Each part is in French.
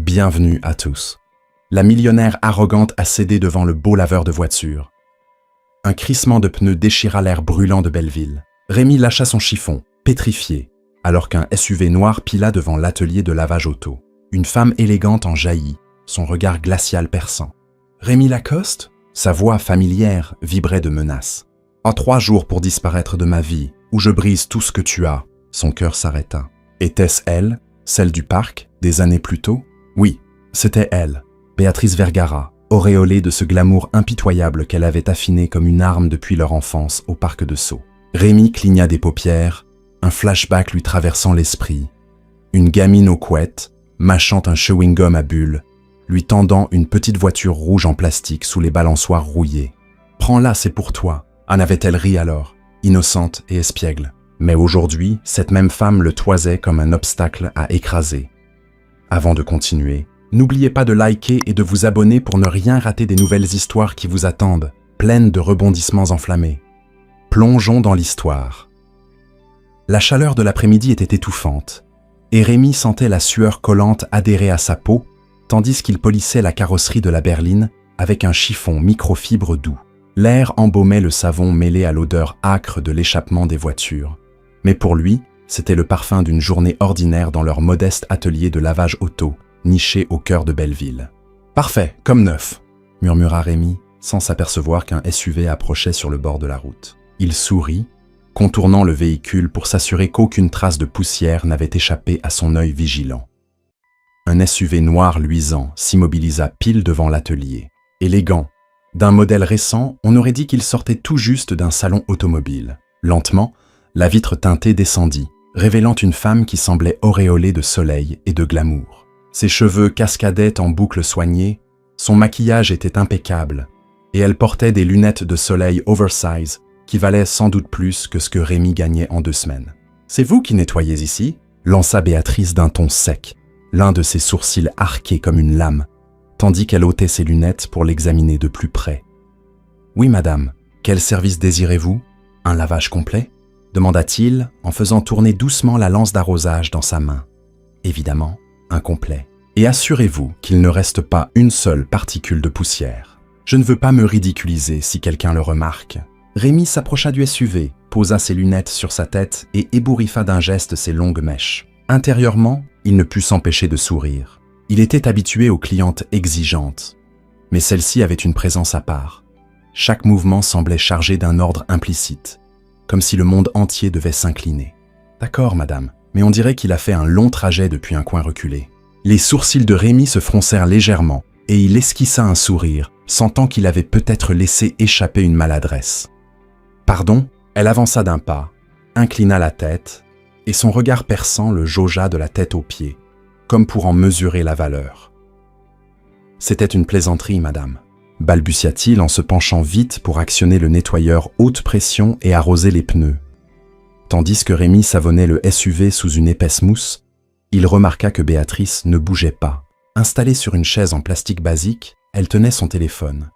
Bienvenue à tous. La millionnaire arrogante a cédé devant le beau laveur de voitures. Un crissement de pneus déchira l'air brûlant de Belleville. Rémi lâcha son chiffon, pétrifié, alors qu'un SUV noir pila devant l'atelier de lavage auto. Une femme élégante en jaillit, son regard glacial perçant. « Rémi Lacoste ?» Sa voix familière vibrait de menace. « En 3 jours pour disparaître de ma vie, où je brise tout ce que tu as. » Son cœur s'arrêta. Était-ce elle, celle du parc, des années plus tôt? Oui, c'était elle, Béatrice Vergara, auréolée de ce glamour impitoyable qu'elle avait affiné comme une arme depuis leur enfance au parc de Sceaux. Rémi cligna des paupières, un flashback lui traversant l'esprit. Une gamine aux couettes, mâchant un chewing-gum à bulles, lui tendant une petite voiture rouge en plastique sous les balançoires rouillés. « Prends-la, c'est pour toi !» en avait-elle ri alors, innocente et espiègle. Mais aujourd'hui, cette même femme le toisait comme un obstacle à écraser. Avant de continuer, n'oubliez pas de liker et de vous abonner pour ne rien rater des nouvelles histoires qui vous attendent, pleines de rebondissements enflammés. Plongeons dans l'histoire. La chaleur de l'après-midi était étouffante, et Rémi sentait la sueur collante adhérer à sa peau, tandis qu'il polissait la carrosserie de la berline avec un chiffon microfibre doux. L'air embaumait le savon mêlé à l'odeur âcre de l'échappement des voitures. Mais pour lui, c'était le parfum d'une journée ordinaire dans leur modeste atelier de lavage auto, niché au cœur de Belleville. « Parfait, comme neuf !» murmura Rémi, sans s'apercevoir qu'un SUV approchait sur le bord de la route. Il sourit, contournant le véhicule pour s'assurer qu'aucune trace de poussière n'avait échappé à son œil vigilant. Un SUV noir luisant s'immobilisa pile devant l'atelier. Élégant, d'un modèle récent, on aurait dit qu'il sortait tout juste d'un salon automobile. Lentement, la vitre teintée descendit, révélant une femme qui semblait auréolée de soleil et de glamour. Ses cheveux cascadaient en boucles soignées, son maquillage était impeccable, et elle portait des lunettes de soleil oversize qui valaient sans doute plus que ce que Rémi gagnait en 2 semaines. « C'est vous qui nettoyez ici ?» lança Béatrice d'un ton sec, l'un de ses sourcils arqués comme une lame, tandis qu'elle ôtait ses lunettes pour l'examiner de plus près. « Oui, madame. Quel service désirez-vous? Un lavage complet ?» demanda-t-il en faisant tourner doucement la lance d'arrosage dans sa main. Évidemment, incomplet. Et assurez-vous qu'il ne reste pas une seule particule de poussière. Je ne veux pas me ridiculiser si quelqu'un le remarque. Rémi s'approcha du SUV, posa ses lunettes sur sa tête et ébouriffa d'un geste ses longues mèches. Intérieurement, il ne put s'empêcher de sourire. Il était habitué aux clientes exigeantes, mais celle-ci avait une présence à part. Chaque mouvement semblait chargé d'un ordre implicite, comme si le monde entier devait s'incliner. « D'accord, madame, mais on dirait qu'il a fait un long trajet depuis un coin reculé. » Les sourcils de Rémi se froncèrent légèrement et il esquissa un sourire, sentant qu'il avait peut-être laissé échapper une maladresse. « Pardon ?» Elle avança d'un pas, inclina la tête et son regard perçant le jaugea de la tête aux pieds, comme pour en mesurer la valeur. « C'était une plaisanterie, madame. » balbutia-t-il en se penchant vite pour actionner le nettoyeur haute pression et arroser les pneus. Tandis que Rémi savonnait le SUV sous une épaisse mousse, il remarqua que Béatrice ne bougeait pas. Installée sur une chaise en plastique basique, elle tenait son téléphone.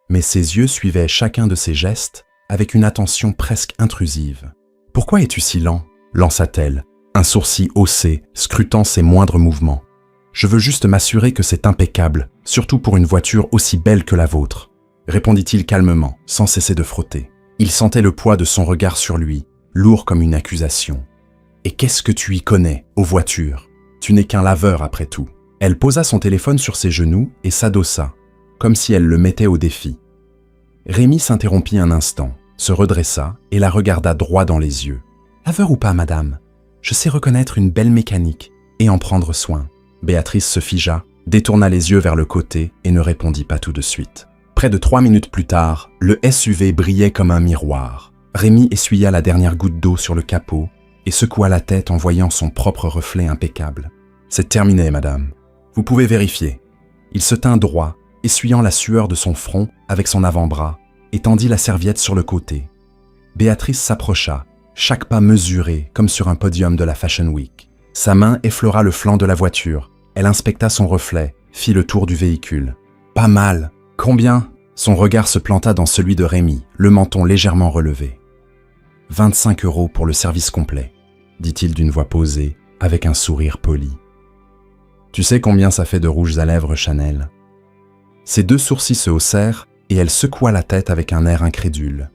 Mais ses yeux suivaient chacun de ses gestes avec une attention presque intrusive. « Pourquoi es-tu si lent ?» lança-t-elle, un sourcil haussé, scrutant ses moindres mouvements. « Je veux juste m'assurer que c'est impeccable, surtout pour une voiture aussi belle que la vôtre, » répondit-il calmement, sans cesser de frotter. Il sentait le poids de son regard sur lui, lourd comme une accusation. « Et qu'est-ce que tu y connais, aux voitures? Tu n'es qu'un laveur après tout. » Elle posa son téléphone sur ses genoux et s'adossa, comme si elle le mettait au défi. Rémi s'interrompit un instant, se redressa et la regarda droit dans les yeux. « Laveur ou pas, madame? Je sais reconnaître une belle mécanique et en prendre soin. » Béatrice se figea, détourna les yeux vers le côté et ne répondit pas tout de suite. Près de 3 minutes plus tard, le SUV brillait comme un miroir. Rémi essuya la dernière goutte d'eau sur le capot et secoua la tête en voyant son propre reflet impeccable. « C'est terminé, madame. Vous pouvez vérifier. » Il se tint droit, essuyant la sueur de son front avec son avant-bras et tendit la serviette sur le côté. Béatrice s'approcha, chaque pas mesuré comme sur un podium de la Fashion Week. Sa main effleura le flanc de la voiture. Elle inspecta son reflet, fit le tour du véhicule. « Pas mal. Combien ?» Son regard se planta dans celui de Rémi, le menton légèrement relevé. « 25 € pour le service complet, » dit-il d'une voix posée, avec un sourire poli. Tu sais combien ça fait de rouges à lèvres, Chanel? Ses deux sourcils se haussèrent et elle secoua la tête avec un air incrédule.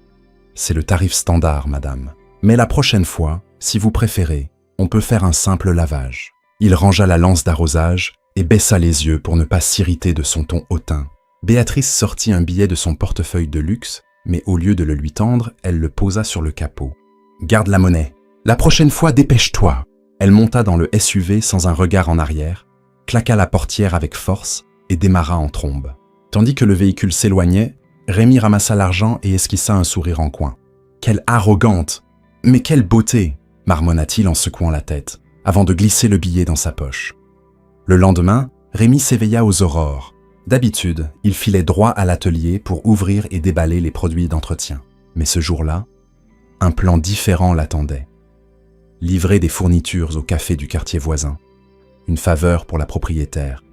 C'est le tarif standard, madame. Mais la prochaine fois, si vous préférez, on peut faire un simple lavage. Il rangea la lance d'arrosage et baissa les yeux pour ne pas s'irriter de son ton hautain. Béatrice sortit un billet de son portefeuille de luxe, mais au lieu de le lui tendre, elle le posa sur le capot. « Garde la monnaie. La prochaine fois, dépêche-toi !» Elle monta dans le SUV sans un regard en arrière, claqua la portière avec force et démarra en trombe. Tandis que le véhicule s'éloignait, Rémi ramassa l'argent et esquissa un sourire en coin. « Quelle arrogante! Mais quelle beauté !» marmonna-t-il en secouant la tête, avant de glisser le billet dans sa poche. Le lendemain, Rémi s'éveilla aux aurores. D'habitude, il filait droit à l'atelier pour ouvrir et déballer les produits d'entretien. Mais ce jour-là, un plan différent l'attendait. Livrer des fournitures au café du quartier voisin. Une faveur pour la propriétaire,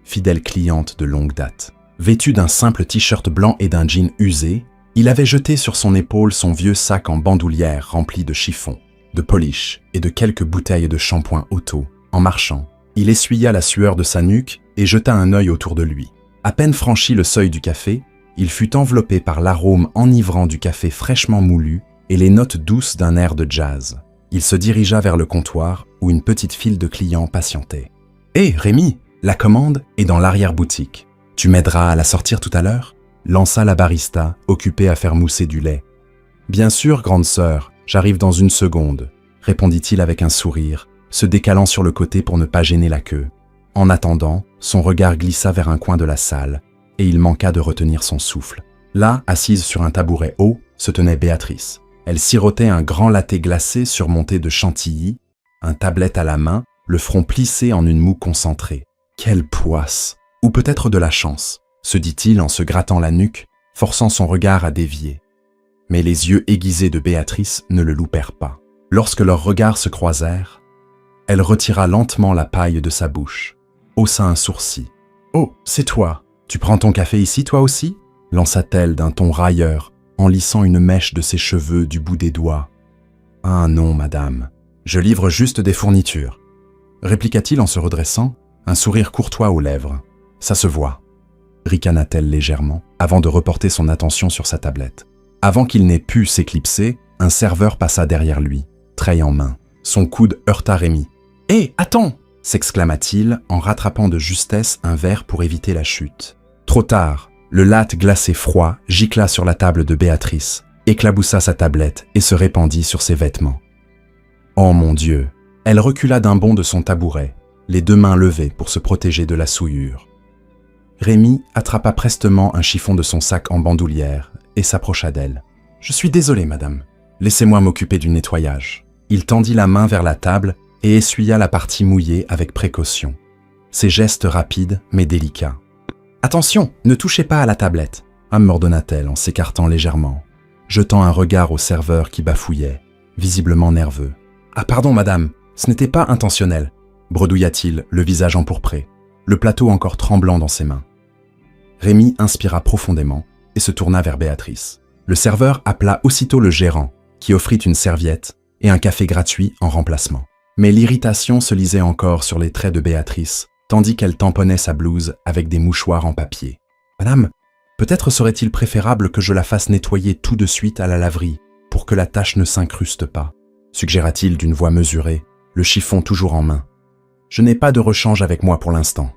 fidèle cliente de longue date. Vêtu d'un simple t-shirt blanc et d'un jean usé, il avait jeté sur son épaule son vieux sac en bandoulière rempli de chiffons, de polish et de quelques bouteilles de shampoing auto. En marchant, il essuya la sueur de sa nuque et jeta un œil autour de lui. À peine franchi le seuil du café, il fut enveloppé par l'arôme enivrant du café fraîchement moulu et les notes douces d'un air de jazz. Il se dirigea vers le comptoir où une petite file de clients patientait. « Hé, Rémi, la commande est dans l'arrière-boutique. Tu m'aideras à la sortir tout à l'heure ?» lança la barista, occupée à faire mousser du lait. « Bien sûr, grande sœur, j'arrive dans une seconde », répondit-il avec un sourire, se décalant sur le côté pour ne pas gêner la queue. En attendant, son regard glissa vers un coin de la salle, et il manqua de retenir son souffle. Là, assise sur un tabouret haut, se tenait Béatrice. Elle sirotait un grand latte glacé surmonté de chantilly, un tablette à la main, le front plissé en une moue concentrée. Quelle poisse! Ou peut-être de la chance, se dit-il en se grattant la nuque, forçant son regard à dévier. Mais les yeux aiguisés de Béatrice ne le loupèrent pas. Lorsque leurs regards se croisèrent, elle retira lentement la paille de sa bouche, haussa un sourcil. « Oh, c'est toi! Tu prends ton café ici, toi aussi ?» lança-t-elle d'un ton railleur, en lissant une mèche de ses cheveux du bout des doigts. « Ah non, madame, je livre juste des fournitures. » répliqua-t-il en se redressant, un sourire courtois aux lèvres. « Ça se voit. » ricana-t-elle légèrement, avant de reporter son attention sur sa tablette. Avant qu'il n'ait pu s'éclipser, un serveur passa derrière lui, treille en main. Son coude heurta Rémi. « Hé, attends !» s'exclama-t-il en rattrapant de justesse un verre pour éviter la chute. Trop tard, le latte glacé froid gicla sur la table de Béatrice, éclaboussa sa tablette et se répandit sur ses vêtements. Oh mon Dieu! Elle recula d'un bond de son tabouret, les deux mains levées pour se protéger de la souillure. Rémi attrapa prestement un chiffon de son sac en bandoulière et s'approcha d'elle. « Je suis désolé, madame. Laissez-moi m'occuper du nettoyage. » Il tendit la main vers la table et essuya la partie mouillée avec précaution. Ses gestes rapides mais délicats. « Attention, ne touchez pas à la tablette !» m'ordonna-t-elle en s'écartant légèrement, jetant un regard au serveur qui bafouillait, visiblement nerveux. « Ah pardon, madame, ce n'était pas intentionnel !» bredouilla-t-il, le visage empourpré, le plateau encore tremblant dans ses mains. Rémi inspira profondément et se tourna vers Béatrice. Le serveur appela aussitôt le gérant, qui offrit une serviette et un café gratuit en remplacement. Mais l'irritation se lisait encore sur les traits de Béatrice, tandis qu'elle tamponnait sa blouse avec des mouchoirs en papier. « Madame, peut-être serait-il préférable que je la fasse nettoyer tout de suite à la laverie, pour que la tache ne s'incruste pas », suggéra-t-il d'une voix mesurée, le chiffon toujours en main. « Je n'ai pas de rechange avec moi pour l'instant »,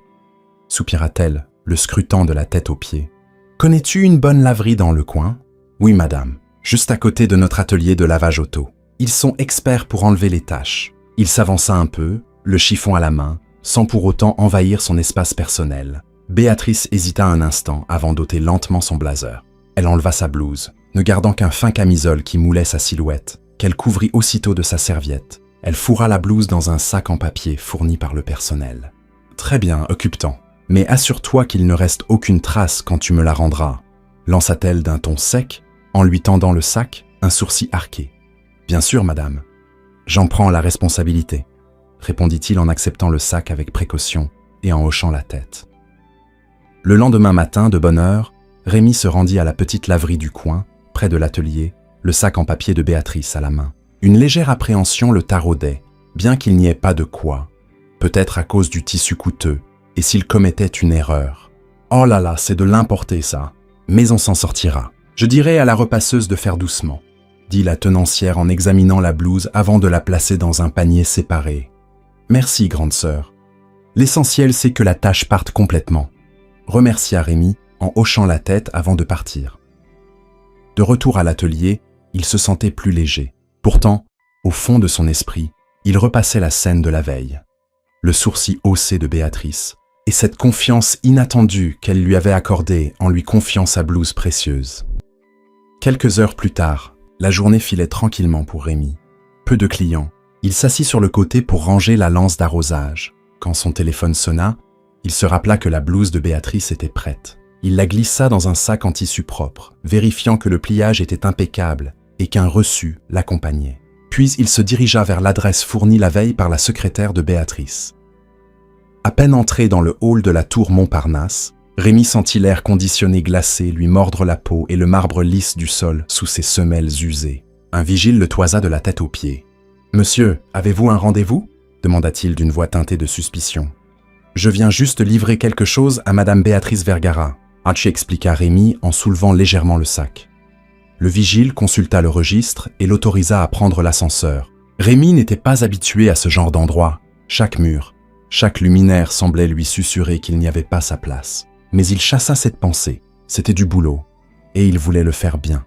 soupira-t-elle, le scrutant de la tête aux pieds. « Connais-tu une bonne laverie dans le coin ?»« Oui, madame, juste à côté de notre atelier de lavage auto. Ils sont experts pour enlever les taches. » Il s'avança un peu, le chiffon à la main, sans pour autant envahir son espace personnel. Béatrice hésita un instant avant d'ôter lentement son blazer. Elle enleva sa blouse, ne gardant qu'un fin camisole qui moulait sa silhouette, qu'elle couvrit aussitôt de sa serviette. Elle fourra la blouse dans un sac en papier fourni par le personnel. « Très bien, occupe-t'en. Mais assure-toi qu'il ne reste aucune trace quand tu me la rendras, » lança-t-elle d'un ton sec, en lui tendant le sac, un sourcil arqué. « Bien sûr, madame. J'en prends la responsabilité, » répondit-il en acceptant le sac avec précaution et en hochant la tête. Le lendemain matin, de bonne heure, Rémi se rendit à la petite laverie du coin, près de l'atelier, le sac en papier de Béatrice à la main. Une légère appréhension le taraudait, bien qu'il n'y ait pas de quoi. peut-être à cause du tissu coûteux, et s'il commettait une erreur. Oh là là, c'est de l'importer ça. Mais on s'en sortira. Je dirais à la repasseuse de faire doucement, dit la tenancière en examinant la blouse avant de la placer dans un panier séparé. Merci, grande sœur. L'essentiel, c'est que la tâche parte complètement, remercia Rémi en hochant la tête avant de partir. De retour à l'atelier, il se sentait plus léger. Pourtant, au fond de son esprit, il repassait la scène de la veille. Le sourcil haussé de Béatrice, et cette confiance inattendue qu'elle lui avait accordée en lui confiant sa blouse précieuse. Quelques heures plus tard, la journée filait tranquillement pour Rémi. Peu de clients. Il s'assit sur le côté pour ranger la lance d'arrosage. Quand son téléphone sonna, il se rappela que la blouse de Béatrice était prête. Il la glissa dans un sac en tissu propre, vérifiant que le pliage était impeccable et qu'un reçu l'accompagnait. Puis il se dirigea vers l'adresse fournie la veille par la secrétaire de Béatrice. À peine entré dans le hall de la tour Montparnasse, Rémi sentit l'air conditionné glacé lui mordre la peau et le marbre lisse du sol sous ses semelles usées. Un vigile le toisa de la tête aux pieds. « Monsieur, avez-vous un rendez-vous » demanda-t-il d'une voix teintée de suspicion. « Je viens juste livrer quelque chose à Madame Béatrice Vergara », Hachi expliqua Rémi en soulevant légèrement le sac. Le vigile consulta le registre et l'autorisa à prendre l'ascenseur. Rémi n'était pas habitué à ce genre d'endroit. Chaque mur, chaque luminaire semblait lui susurrer qu'il n'y avait pas sa place. Mais il chassa cette pensée. C'était du boulot. Et il voulait le faire bien.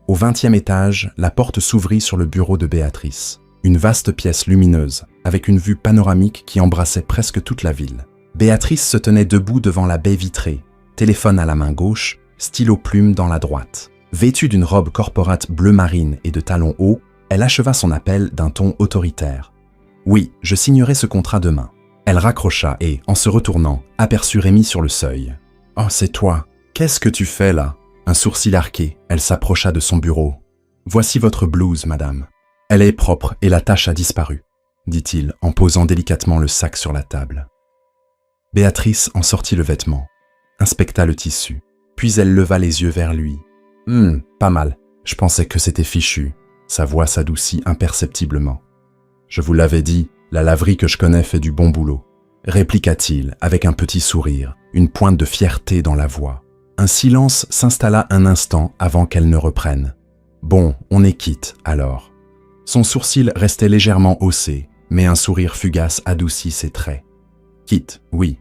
Au 20e étage, la porte s'ouvrit sur le bureau de Béatrice. Une vaste pièce lumineuse, avec une vue panoramique qui embrassait presque toute la ville. Béatrice se tenait debout devant la baie vitrée, téléphone à la main gauche, stylo plume dans la droite. Vêtue d'une robe corporate bleu marine et de talons hauts, elle acheva son appel d'un ton autoritaire. « Oui, je signerai ce contrat demain. » Elle raccrocha et, en se retournant, aperçut Rémi sur le seuil. « Oh, c'est toi. Qu'est-ce que tu fais là ?» Un sourcil arqué, elle s'approcha de son bureau. « Voici votre blouse, madame. Elle est propre et la tache a disparu, » dit-il en posant délicatement le sac sur la table. Béatrice en sortit le vêtement, inspecta le tissu, puis elle leva les yeux vers lui. « Pas mal. Je pensais que c'était fichu. » Sa voix s'adoucit imperceptiblement. « Je vous l'avais dit, la laverie que je connais fait du bon boulot, » répliqua-t-il avec un petit sourire, une pointe de fierté dans la voix. Un silence s'installa un instant avant qu'elle ne reprenne. « Bon, on est quitte, alors. » Son sourcil restait légèrement haussé, mais un sourire fugace adoucit ses traits. « Quitte, oui, »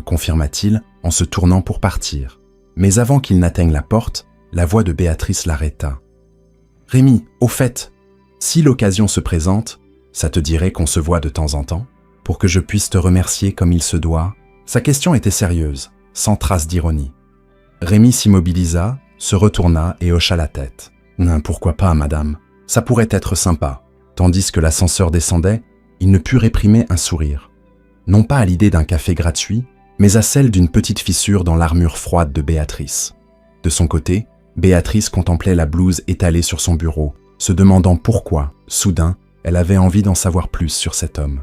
confirma-t-il en se tournant pour partir. Mais avant qu'il n'atteigne la porte, la voix de Béatrice l'arrêta. « Rémi, au fait, si l'occasion se présente, ça te dirait qu'on se voit de temps en temps, pour que je puisse te remercier comme il se doit ?» Sa question était sérieuse, sans trace d'ironie. Rémi s'immobilisa, se retourna et hocha la tête. « Pourquoi pas, madame? Ça pourrait être sympa. » Tandis que l'ascenseur descendait, il ne put réprimer un sourire. Non pas à l'idée d'un café gratuit, mais à celle d'une petite fissure dans l'armure froide de Béatrice. De son côté, Béatrice contemplait la blouse étalée sur son bureau, se demandant pourquoi, soudain, elle avait envie d'en savoir plus sur cet homme.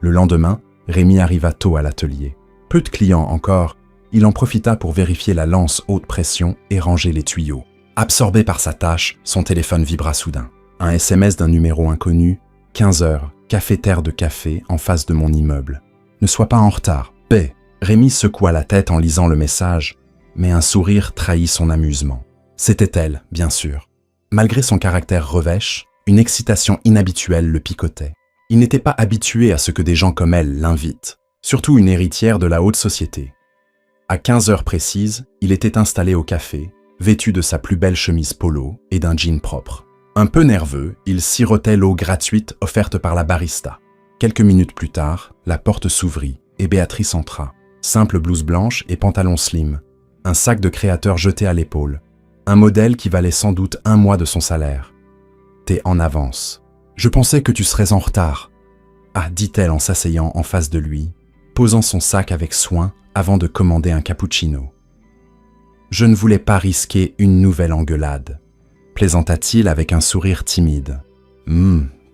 Le lendemain, Rémi arriva tôt à l'atelier. Peu de clients encore, il en profita pour vérifier la lance haute pression et ranger les tuyaux. Absorbé par sa tâche, son téléphone vibra soudain. Un SMS d'un numéro inconnu, 15 heures, cafetière de café en face de mon immeuble. Ne sois pas en retard, paix. Rémi secoua la tête en lisant le message, mais un sourire trahit son amusement. C'était elle, bien sûr. Malgré son caractère revêche, une excitation inhabituelle le picotait. Il n'était pas habitué à ce que des gens comme elle l'invitent, surtout une héritière de la haute société. À 15 heures précises, il était installé au café, vêtu de sa plus belle chemise polo et d'un jean propre. Un peu nerveux, il sirotait l'eau gratuite offerte par la barista. Quelques minutes plus tard, la porte s'ouvrit et Béatrice entra. Simple blouse blanche et pantalon slim, un sac de créateur jeté à l'épaule, un modèle qui valait sans doute 1 mois de son salaire. « T'es en avance. Je pensais que tu serais en retard. » Ah, dit-elle en s'asseyant en face de lui, posant son sac avec soin avant de commander un cappuccino. Je ne voulais pas risquer une nouvelle engueulade, plaisanta-t-il avec un sourire timide.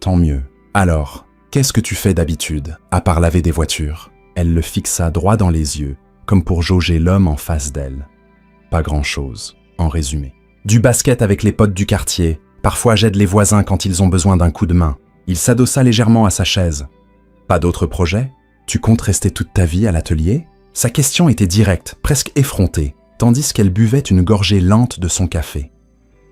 Tant mieux. Alors, qu'est-ce que tu fais d'habitude, à part laver des voitures ? Elle le fixa droit dans les yeux, comme pour jauger l'homme en face d'elle. Pas grand-chose, en résumé. Du basket avec les potes du quartier. Parfois j'aide les voisins quand ils ont besoin d'un coup de main. Il s'adossa légèrement à sa chaise. Pas d'autres projets? Tu comptes rester toute ta vie à l'atelier? Sa question était directe, presque effrontée, tandis qu'elle buvait une gorgée lente de son café.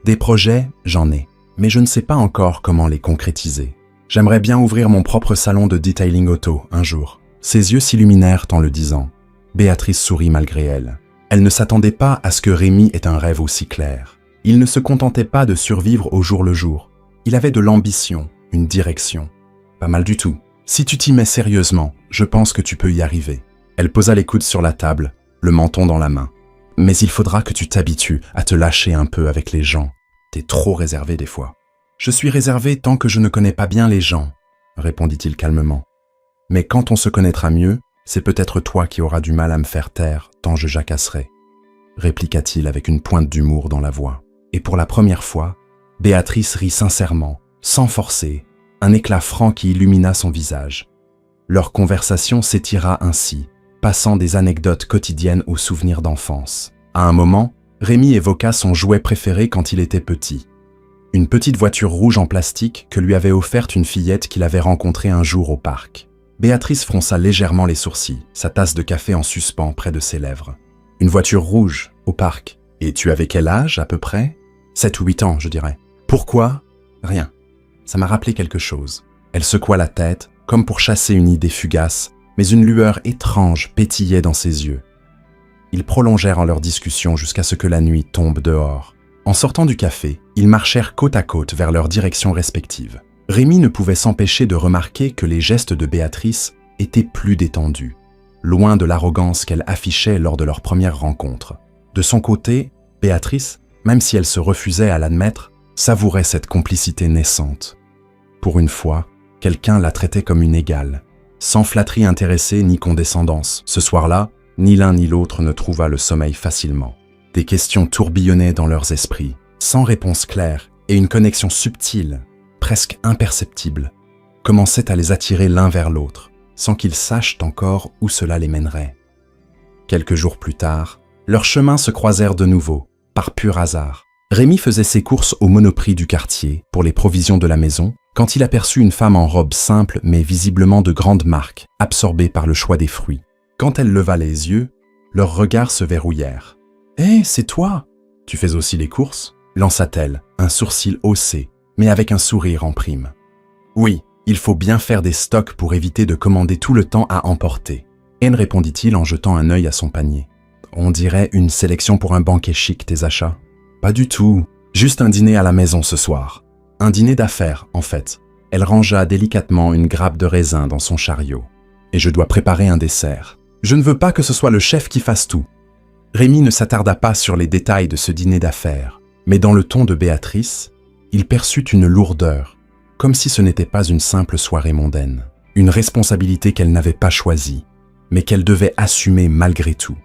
Des projets, j'en ai, mais je ne sais pas encore comment les concrétiser. J'aimerais bien ouvrir mon propre salon de detailing auto un jour. Ses yeux s'illuminèrent en le disant. Béatrice sourit malgré elle. Elle ne s'attendait pas à ce que Rémi ait un rêve aussi clair. Il ne se contentait pas de survivre au jour le jour. Il avait de l'ambition, une direction. Pas mal du tout. Si tu t'y mets sérieusement, je pense que tu peux y arriver. Elle posa les coudes sur la table, le menton dans la main. Mais il faudra que tu t'habitues à te lâcher un peu avec les gens. T'es trop réservé des fois. Je suis réservé tant que je ne connais pas bien les gens, répondit-il calmement. Mais quand on se connaîtra mieux, c'est peut-être toi qui auras du mal à me faire taire tant je jacasserai, répliqua-t-il avec une pointe d'humour dans la voix. Et pour la première fois, Béatrice rit sincèrement, sans forcer, un éclat franc qui illumina son visage. Leur conversation s'étira ainsi, passant des anecdotes quotidiennes aux souvenirs d'enfance. À un moment, Rémi évoqua son jouet préféré quand il était petit. Une petite voiture rouge en plastique que lui avait offerte une fillette qu'il avait rencontrée un jour au parc. Béatrice fronça légèrement les sourcils, sa tasse de café en suspens près de ses lèvres. Une voiture rouge, au parc. Et tu avais quel âge, à peu près? 7 ou 8 ans, je dirais. Pourquoi? Rien. Ça m'a rappelé quelque chose. Elle secoua la tête, comme pour chasser une idée fugace, mais une lueur étrange pétillait dans ses yeux. Ils prolongèrent leur discussion jusqu'à ce que la nuit tombe dehors. En sortant du café, ils marchèrent côte à côte vers leurs directions respectives. Rémi ne pouvait s'empêcher de remarquer que les gestes de Béatrice étaient plus détendus, loin de l'arrogance qu'elle affichait lors de leur première rencontre. De son côté, Béatrice, même si elle se refusait à l'admettre, savourait cette complicité naissante. Pour une fois, quelqu'un la traitait comme une égale, sans flatterie intéressée ni condescendance. Ce soir-là, ni l'un ni l'autre ne trouva le sommeil facilement. Des questions tourbillonnaient dans leurs esprits, sans réponse claire, et une connexion subtile, presque imperceptible, commençait à les attirer l'un vers l'autre, sans qu'ils sachent encore où cela les mènerait. Quelques jours plus tard, leurs chemins se croisèrent de nouveau, par pur hasard. Rémi faisait ses courses au Monoprix du quartier pour les provisions de la maison, quand il aperçut une femme en robe simple mais visiblement de grande marque, absorbée par le choix des fruits. Quand elle leva les yeux, leurs regards se verrouillèrent. « Hé, c'est toi! Tu fais aussi les courses ?» lança-t-elle, un sourcil haussé, mais avec un sourire en prime. « Oui, il faut bien faire des stocks pour éviter de commander tout le temps à emporter. » Anne répondit-il en jetant un œil à son panier. « On dirait une sélection pour un banquet chic, tes achats. »« Pas du tout, juste un dîner à la maison ce soir. Un dîner d'affaires, en fait. » Elle rangea délicatement une grappe de raisin dans son chariot. « Et je dois préparer un dessert. Je ne veux pas que ce soit le chef qui fasse tout. » Rémi ne s'attarda pas sur les détails de ce dîner d'affaires, mais dans le ton de Béatrice, il perçut une lourdeur, comme si ce n'était pas une simple soirée mondaine, une responsabilité qu'elle n'avait pas choisie, mais qu'elle devait assumer malgré tout.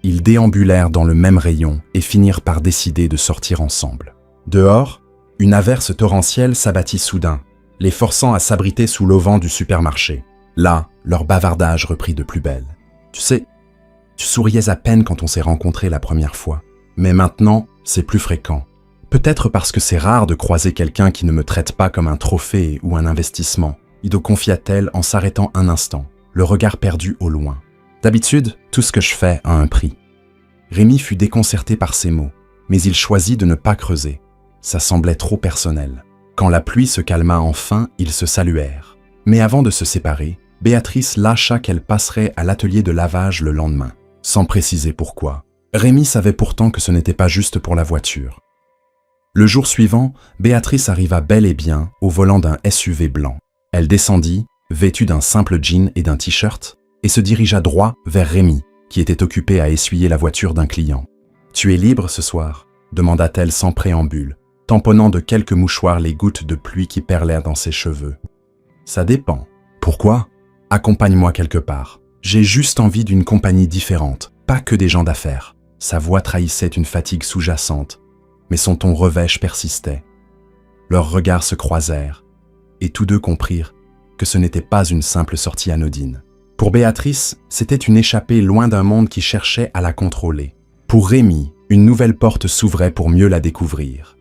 Ils déambulèrent dans le même rayon et finirent par décider de sortir ensemble. Dehors, une averse torrentielle s'abattit soudain, les forçant à s'abriter sous l'auvent du supermarché. Là, leur bavardage reprit de plus belle. « Tu sais, tu souriais à peine quand on s'est rencontrés la première fois, mais maintenant, c'est plus fréquent. Peut-être parce que c'est rare de croiser quelqu'un qui ne me traite pas comme un trophée ou un investissement, » Ido confia-t-elle en s'arrêtant un instant, le regard perdu au loin. « D'habitude, tout ce que je fais a un prix. » Rémi fut déconcerté par ces mots, mais il choisit de ne pas creuser. Ça semblait trop personnel. Quand la pluie se calma enfin, ils se saluèrent. Mais avant de se séparer, Béatrice lâcha qu'elle passerait à l'atelier de lavage le lendemain, sans préciser pourquoi. Rémi savait pourtant que ce n'était pas juste pour la voiture. Le jour suivant, Béatrice arriva bel et bien au volant d'un SUV blanc. Elle descendit, vêtue d'un simple jean et d'un t-shirt, et se dirigea droit vers Rémi, qui était occupé à essuyer la voiture d'un client. « Tu es libre ce soir ?» demanda-t-elle sans préambule, tamponnant de quelques mouchoirs les gouttes de pluie qui perlèrent dans ses cheveux. « Ça dépend. Pourquoi ? Accompagne-moi quelque part. J'ai juste envie d'une compagnie différente, pas que des gens d'affaires. » Sa voix trahissait une fatigue sous-jacente, mais son ton revêche persistait. Leurs regards se croisèrent, et tous deux comprirent que ce n'était pas une simple sortie anodine. Pour Béatrice, c'était une échappée loin d'un monde qui cherchait à la contrôler. Pour Rémi, une nouvelle porte s'ouvrait pour mieux la découvrir.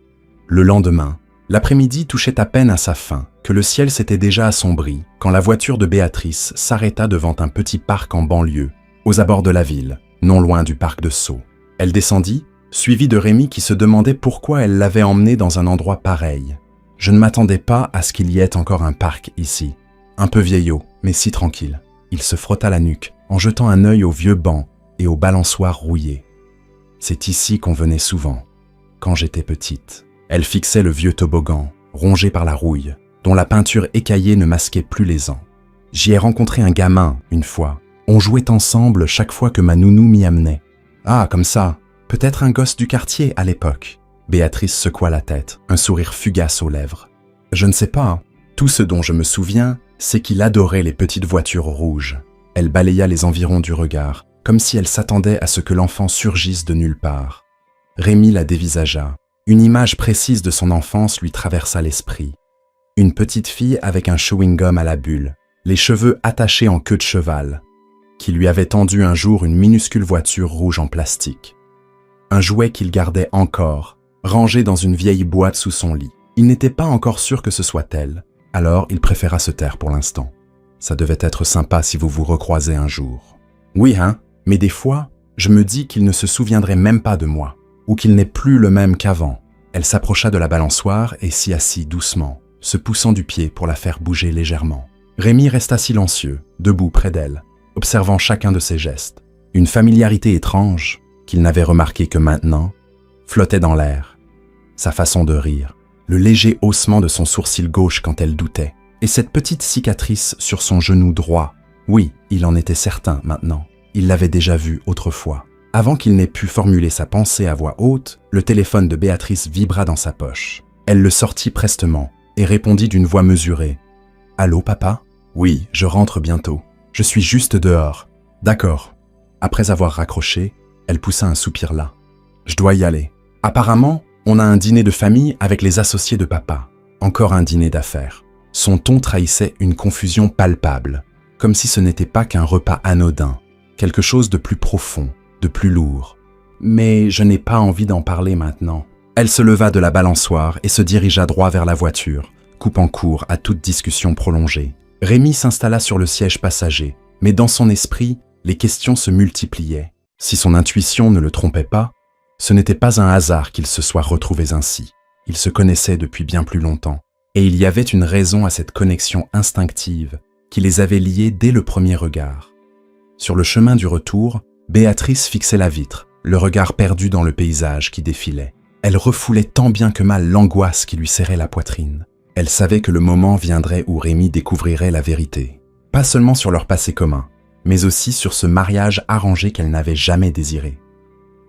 Le lendemain, L'après-midi touchait à peine à sa fin, que le ciel s'était déjà assombri, quand la voiture de Béatrice s'arrêta devant un petit parc en banlieue, aux abords de la ville, non loin du parc de Sceaux. Elle descendit, suivie de Rémi qui se demandait pourquoi elle l'avait emmenée dans un endroit pareil. Je ne m'attendais pas à ce qu'il y ait encore un parc ici. Un peu vieillot, mais si tranquille. Il se frotta la nuque, en jetant un œil aux vieux bancs et aux balançoires rouillés. C'est ici qu'on venait souvent, quand j'étais petite. Elle fixait le vieux toboggan, rongé par la rouille, dont la peinture écaillée ne masquait plus les ans. J'y ai rencontré un gamin, une fois. On jouait ensemble chaque fois que ma nounou m'y amenait. Ah, comme ça, peut-être un gosse du quartier à l'époque. Béatrice secoua la tête, un sourire fugace aux lèvres. Je ne sais pas. Tout ce dont je me souviens, c'est qu'il adorait les petites voitures rouges. Elle balaya les environs du regard, comme si elle s'attendait à ce que l'enfant surgisse de nulle part. Rémi la dévisagea. Une image précise de son enfance lui traversa l'esprit. Une petite fille avec un chewing-gum à la bulle, les cheveux attachés en queue de cheval, qui lui avait tendu un jour une minuscule voiture rouge en plastique. Un jouet qu'il gardait encore, rangé dans une vieille boîte sous son lit. Il n'était pas encore sûr que ce soit elle, alors il préféra se taire pour l'instant. Ça devait être sympa si vous vous recroisez un jour. Oui, hein, mais des fois, je me dis qu'il ne se souviendrait même pas de moi, ou qu'il n'est plus le même qu'avant. Elle s'approcha de la balançoire et s'y assit doucement, se poussant du pied pour la faire bouger légèrement. Rémi resta silencieux, debout près d'elle, observant chacun de ses gestes. Une familiarité étrange, qu'il n'avait remarquée que maintenant, flottait dans l'air. Sa façon de rire, le léger haussement de son sourcil gauche quand elle doutait, et cette petite cicatrice sur son genou droit. Oui, il en était certain maintenant. Il l'avait déjà vue autrefois. Avant qu'il n'ait pu formuler sa pensée à voix haute, le téléphone de Béatrice vibra dans sa poche. Elle le sortit prestement et répondit d'une voix mesurée. « Allô, papa ? Oui, je rentre bientôt. Je suis juste dehors. » « D'accord. » Après avoir raccroché, elle poussa un soupir las. « Je dois y aller. Apparemment, on a un dîner de famille avec les associés de papa. Encore un dîner d'affaires. » Son ton trahissait une confusion palpable, comme si ce n'était pas qu'un repas anodin, quelque chose de plus profond, de plus lourd. Mais je n'ai pas envie d'en parler maintenant. Elle se leva de la balançoire et se dirigea droit vers la voiture, coupant court à toute discussion prolongée. Rémi s'installa sur le siège passager, mais dans son esprit, les questions se multipliaient. Si son intuition ne le trompait pas, ce n'était pas un hasard qu'ils se soient retrouvés ainsi. Ils se connaissaient depuis bien plus longtemps, et il y avait une raison à cette connexion instinctive qui les avait liés dès le premier regard. Sur le chemin du retour, Béatrice fixait la vitre, le regard perdu dans le paysage qui défilait. Elle refoulait tant bien que mal l'angoisse qui lui serrait la poitrine. Elle savait que le moment viendrait où Rémi découvrirait la vérité. Pas seulement sur leur passé commun, mais aussi sur ce mariage arrangé qu'elle n'avait jamais désiré.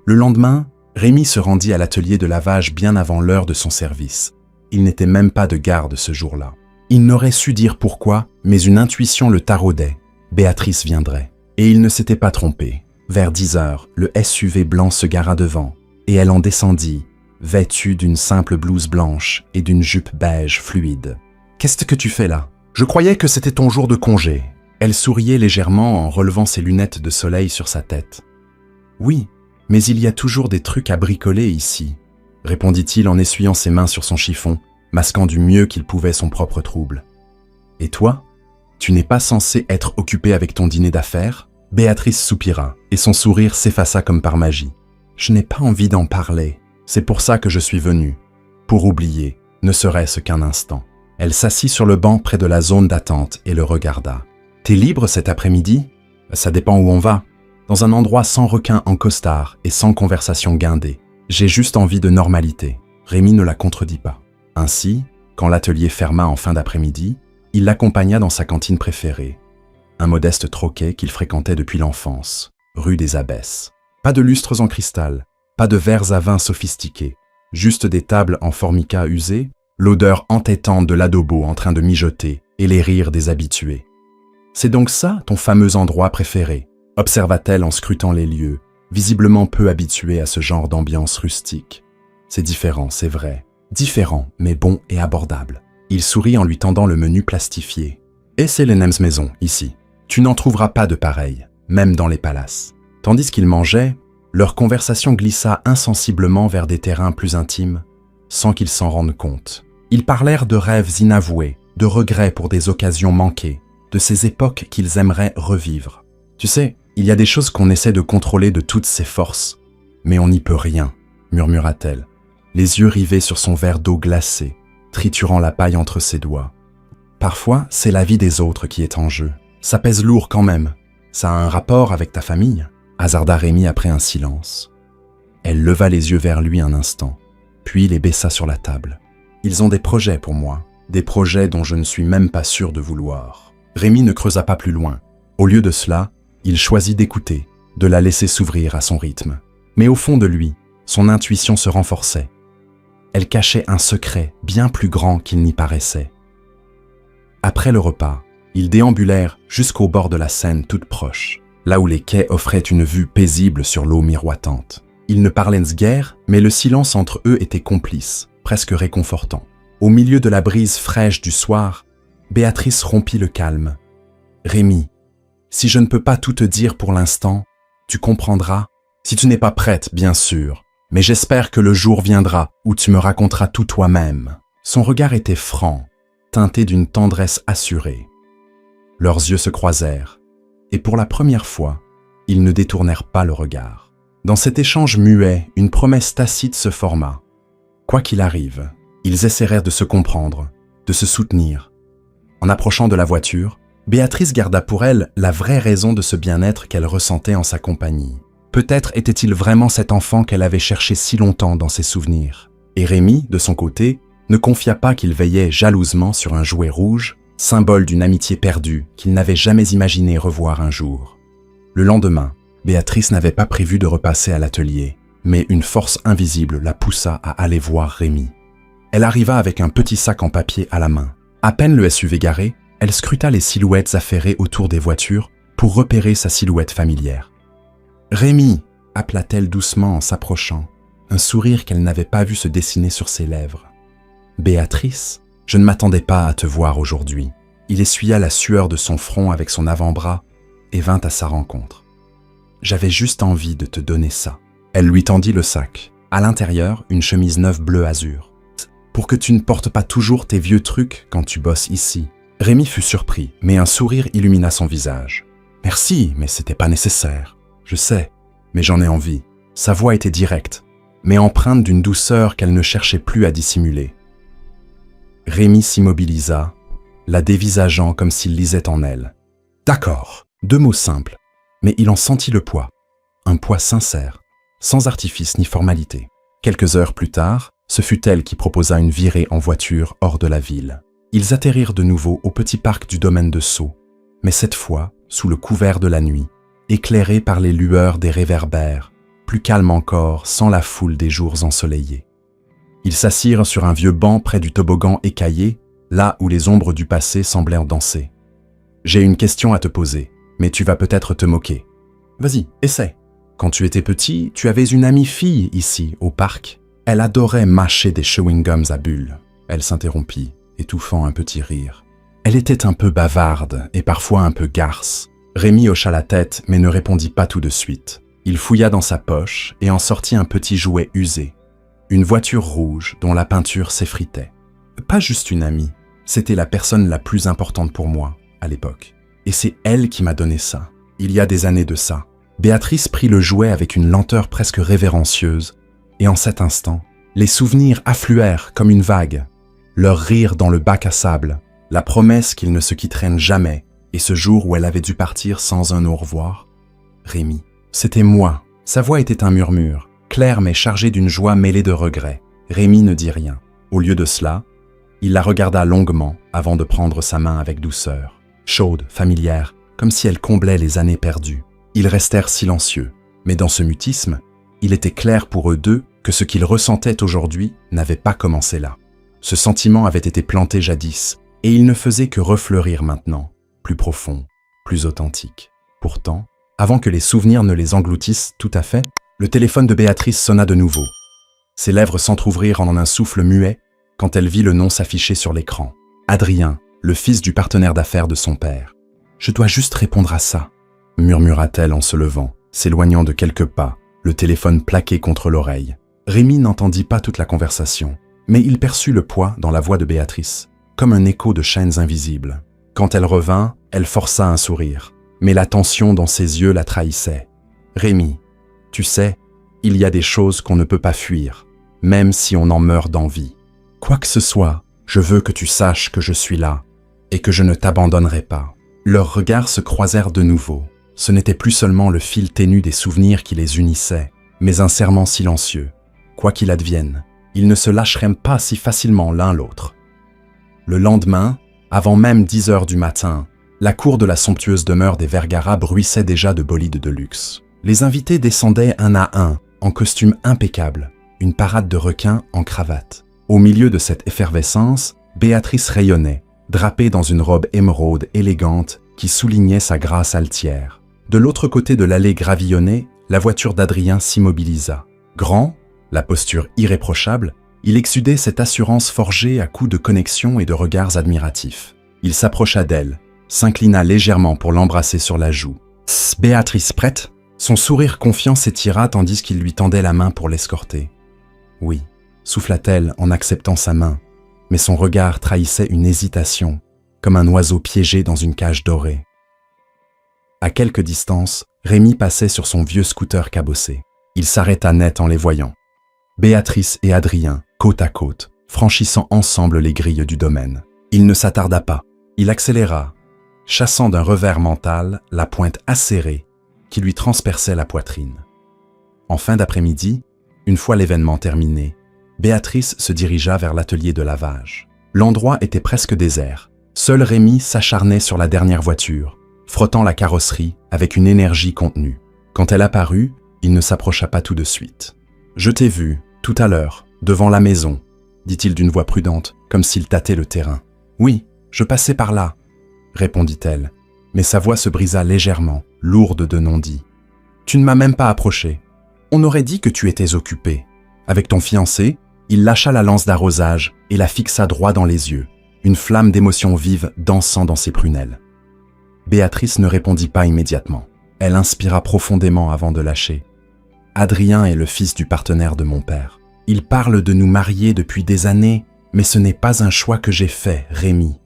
Le lendemain, Rémi se rendit à l'atelier de lavage bien avant l'heure de son service. Il n'était même pas de garde ce jour-là. Il n'aurait su dire pourquoi, mais une intuition le taraudait. Béatrice viendrait. Et il ne s'était pas trompé. Vers 10 heures, le SUV blanc se gara devant, et elle en descendit, vêtue d'une simple blouse blanche et d'une jupe beige fluide. « Qu'est-ce que tu fais là ? Je croyais que c'était ton jour de congé. » Elle souriait légèrement en relevant ses lunettes de soleil sur sa tête. « Oui, mais il y a toujours des trucs à bricoler ici. » répondit-il en essuyant ses mains sur son chiffon, masquant du mieux qu'il pouvait son propre trouble. « Et toi ? Tu n'es pas censé être occupé avec ton dîner d'affaires ?» Béatrice soupira, et son sourire s'effaça comme par magie. « Je n'ai pas envie d'en parler. C'est pour ça que je suis venue. Pour oublier, ne serait-ce qu'un instant. » Elle s'assit sur le banc près de la zone d'attente et le regarda. « T'es libre cet après-midi ? Ça dépend où on va. Dans un endroit sans requin en costard et sans conversation guindée. J'ai juste envie de normalité. » Rémi ne la contredit pas. Ainsi, quand l'atelier ferma en fin d'après-midi, il l'accompagna dans sa cantine préférée, un modeste troquet qu'il fréquentait depuis l'enfance, rue des Abbesses. Pas de lustres en cristal, pas de verres à vin sophistiqués, juste des tables en formica usées, l'odeur entêtante de l'adobo en train de mijoter et les rires des habitués. « C'est donc ça, ton fameux endroit préféré ?» observa-t-elle en scrutant les lieux, visiblement peu habituée à ce genre d'ambiance rustique. « C'est différent, c'est vrai. Différent, mais bon et abordable. » Il sourit en lui tendant le menu plastifié. « Et c'est les Nems Maison, ici. Tu n'en trouveras pas de pareil, même dans les palaces. » Tandis qu'ils mangeaient, leur conversation glissa insensiblement vers des terrains plus intimes, sans qu'ils s'en rendent compte. Ils parlèrent de rêves inavoués, de regrets pour des occasions manquées, de ces époques qu'ils aimeraient revivre. Tu sais, il y a des choses qu'on essaie de contrôler de toutes ses forces, mais on n'y peut rien, murmura-t-elle, les yeux rivés sur son verre d'eau glacée, triturant la paille entre ses doigts. Parfois, c'est la vie des autres qui est en jeu. Ça pèse lourd quand même. Ça a un rapport avec ta famille, hasarda Rémi après un silence. Elle leva les yeux vers lui un instant, puis les baissa sur la table. Ils ont des projets pour moi, des projets dont je ne suis même pas sûr de vouloir. Rémi ne creusa pas plus loin. Au lieu de cela, il choisit d'écouter, de la laisser s'ouvrir à son rythme. Mais au fond de lui, son intuition se renforçait. Elle cachait un secret bien plus grand qu'il n'y paraissait. Après le repas, ils déambulèrent jusqu'au bord de la Seine toute proche, là où les quais offraient une vue paisible sur l'eau miroitante. Ils ne parlaient guère, mais le silence entre eux était complice, presque réconfortant. Au milieu de la brise fraîche du soir, Béatrice rompit le calme. « Rémi, si je ne peux pas tout te dire pour l'instant, tu comprendras, si tu n'es pas prête, bien sûr, mais j'espère que le jour viendra où tu me raconteras tout toi-même. » Son regard était franc, teinté d'une tendresse assurée. Leurs yeux se croisèrent, et pour la première fois, ils ne détournèrent pas le regard. Dans cet échange muet, une promesse tacite se forma. Quoi qu'il arrive, ils essaièrent de se comprendre, de se soutenir. En approchant de la voiture, Béatrice garda pour elle la vraie raison de ce bien-être qu'elle ressentait en sa compagnie. Peut-être était-il vraiment cet enfant qu'elle avait cherché si longtemps dans ses souvenirs. Et Rémi, de son côté, ne confia pas qu'il veillait jalousement sur un jouet rouge, symbole d'une amitié perdue qu'il n'avait jamais imaginé revoir un jour. Le lendemain, Béatrice n'avait pas prévu de repasser à l'atelier, mais une force invisible la poussa à aller voir Rémi. Elle arriva avec un petit sac en papier à la main. À peine le SUV garé, elle scruta les silhouettes affairées autour des voitures pour repérer sa silhouette familière. « Rémi !» appela-t-elle doucement en s'approchant, un sourire qu'elle n'avait pas vu se dessiner sur ses lèvres. « Béatrice, je ne m'attendais pas à te voir aujourd'hui. » Il essuya la sueur de son front avec son avant-bras et vint à sa rencontre. « J'avais juste envie de te donner ça. » Elle lui tendit le sac. À l'intérieur, une chemise neuve bleu azur. « Pour que tu ne portes pas toujours tes vieux trucs quand tu bosses ici. » Rémi fut surpris, mais un sourire illumina son visage. « Merci, mais c'était pas nécessaire. Je sais, mais j'en ai envie. » Sa voix était directe, mais empreinte d'une douceur qu'elle ne cherchait plus à dissimuler. Rémi s'immobilisa, la dévisageant comme s'il lisait en elle. « D'accord, 2 mots simples, mais il en sentit le poids. Un poids sincère, sans artifice ni formalité. » Quelques heures plus tard, ce fut elle qui proposa une virée en voiture hors de la ville. Ils atterrirent de nouveau au petit parc du domaine de Sceaux, mais cette fois sous le couvert de la nuit, éclairé par les lueurs des réverbères, plus calme encore sans la foule des jours ensoleillés. Ils s'assirent sur un vieux banc près du toboggan écaillé, là où les ombres du passé semblèrent danser. « J'ai une question à te poser, mais tu vas peut-être te moquer. Vas-y, essaie. Quand tu étais petit, tu avais une amie fille ici, au parc. Elle adorait mâcher des chewing-gums à bulles. » Elle s'interrompit, étouffant un petit rire. Elle était un peu bavarde et parfois un peu garce. Rémi hocha la tête mais ne répondit pas tout de suite. Il fouilla dans sa poche et en sortit un petit jouet usé. Une voiture rouge dont la peinture s'effritait. Pas juste une amie, c'était la personne la plus importante pour moi, à l'époque. Et c'est elle qui m'a donné ça, il y a des années de ça. Béatrice prit le jouet avec une lenteur presque révérencieuse, et en cet instant, les souvenirs affluèrent comme une vague. Leur rire dans le bac à sable, la promesse qu'ils ne se quitteraient jamais, et ce jour où elle avait dû partir sans un au revoir. Rémi, c'était moi. Sa voix était un murmure, clair mais chargé d'une joie mêlée de regret. Rémi ne dit rien. Au lieu de cela, il la regarda longuement avant de prendre sa main avec douceur, chaude, familière, comme si elle comblait les années perdues. Ils restèrent silencieux, mais dans ce mutisme, il était clair pour eux deux que ce qu'ils ressentaient aujourd'hui n'avait pas commencé là. Ce sentiment avait été planté jadis, et il ne faisait que refleurir maintenant, plus profond, plus authentique. Pourtant, avant que les souvenirs ne les engloutissent tout à fait, le téléphone de Béatrice sonna de nouveau. Ses lèvres s'entr'ouvrirent en un souffle muet quand elle vit le nom s'afficher sur l'écran. Adrien, le fils du partenaire d'affaires de son père. « Je dois juste répondre à ça », murmura-t-elle en se levant, s'éloignant de quelques pas, le téléphone plaqué contre l'oreille. Rémi n'entendit pas toute la conversation. Mais il perçut le poids dans la voix de Béatrice, comme un écho de chaînes invisibles. Quand elle revint, elle força un sourire, mais la tension dans ses yeux la trahissait. « Rémi, tu sais, il y a des choses qu'on ne peut pas fuir, même si on en meurt d'envie. Quoi que ce soit, je veux que tu saches que je suis là et que je ne t'abandonnerai pas. » Leurs regards se croisèrent de nouveau. Ce n'était plus seulement le fil ténu des souvenirs qui les unissait, mais un serment silencieux. Quoi qu'il advienne, ils ne se lâcheraient pas si facilement l'un l'autre. Le lendemain, avant même 10 heures du matin, la cour de la somptueuse demeure des Vergara bruissait déjà de bolides de luxe. Les invités descendaient un à un, en costume impeccable, une parade de requins en cravate. Au milieu de cette effervescence, Béatrice rayonnait, drapée dans une robe émeraude élégante qui soulignait sa grâce altière. De l'autre côté de l'allée gravillonnée, la voiture d'Adrien s'immobilisa. Grand, la posture irréprochable, il exudait cette assurance forgée à coups de connexion et de regards admiratifs. Il s'approcha d'elle, s'inclina légèrement pour l'embrasser sur la joue. « Béatrice, prête ?» Son sourire confiant s'étira tandis qu'il lui tendait la main pour l'escorter. « Oui », souffla-t-elle en acceptant sa main, mais son regard trahissait une hésitation, comme un oiseau piégé dans une cage dorée. À quelque distance, Rémi passait sur son vieux scooter cabossé. Il s'arrêta net en les voyant. Béatrice et Adrien, côte à côte, franchissant ensemble les grilles du domaine. Il ne s'attarda pas. Il accéléra, chassant d'un revers mental la pointe acérée qui lui transperçait la poitrine. En fin d'après-midi, une fois l'événement terminé, Béatrice se dirigea vers l'atelier de lavage. L'endroit était presque désert. Seul Rémi s'acharnait sur la dernière voiture, frottant la carrosserie avec une énergie contenue. Quand elle apparut, il ne s'approcha pas tout de suite. « Je t'ai vu, tout à l'heure, devant la maison, » dit-il d'une voix prudente, comme s'il tâtait le terrain. « Oui, je passais par là, » répondit-elle, mais sa voix se brisa légèrement, lourde de non-dit. « Tu ne m'as même pas approché. On aurait dit que tu étais occupé. » Avec ton fiancé, il lâcha la lance d'arrosage et la fixa droit dans les yeux, une flamme d'émotion vive dansant dans ses prunelles. Béatrice ne répondit pas immédiatement. Elle inspira profondément avant de lâcher. « Adrien est le fils du partenaire de mon père. Il parle de nous marier depuis des années, mais ce n'est pas un choix que j'ai fait, Rémi. »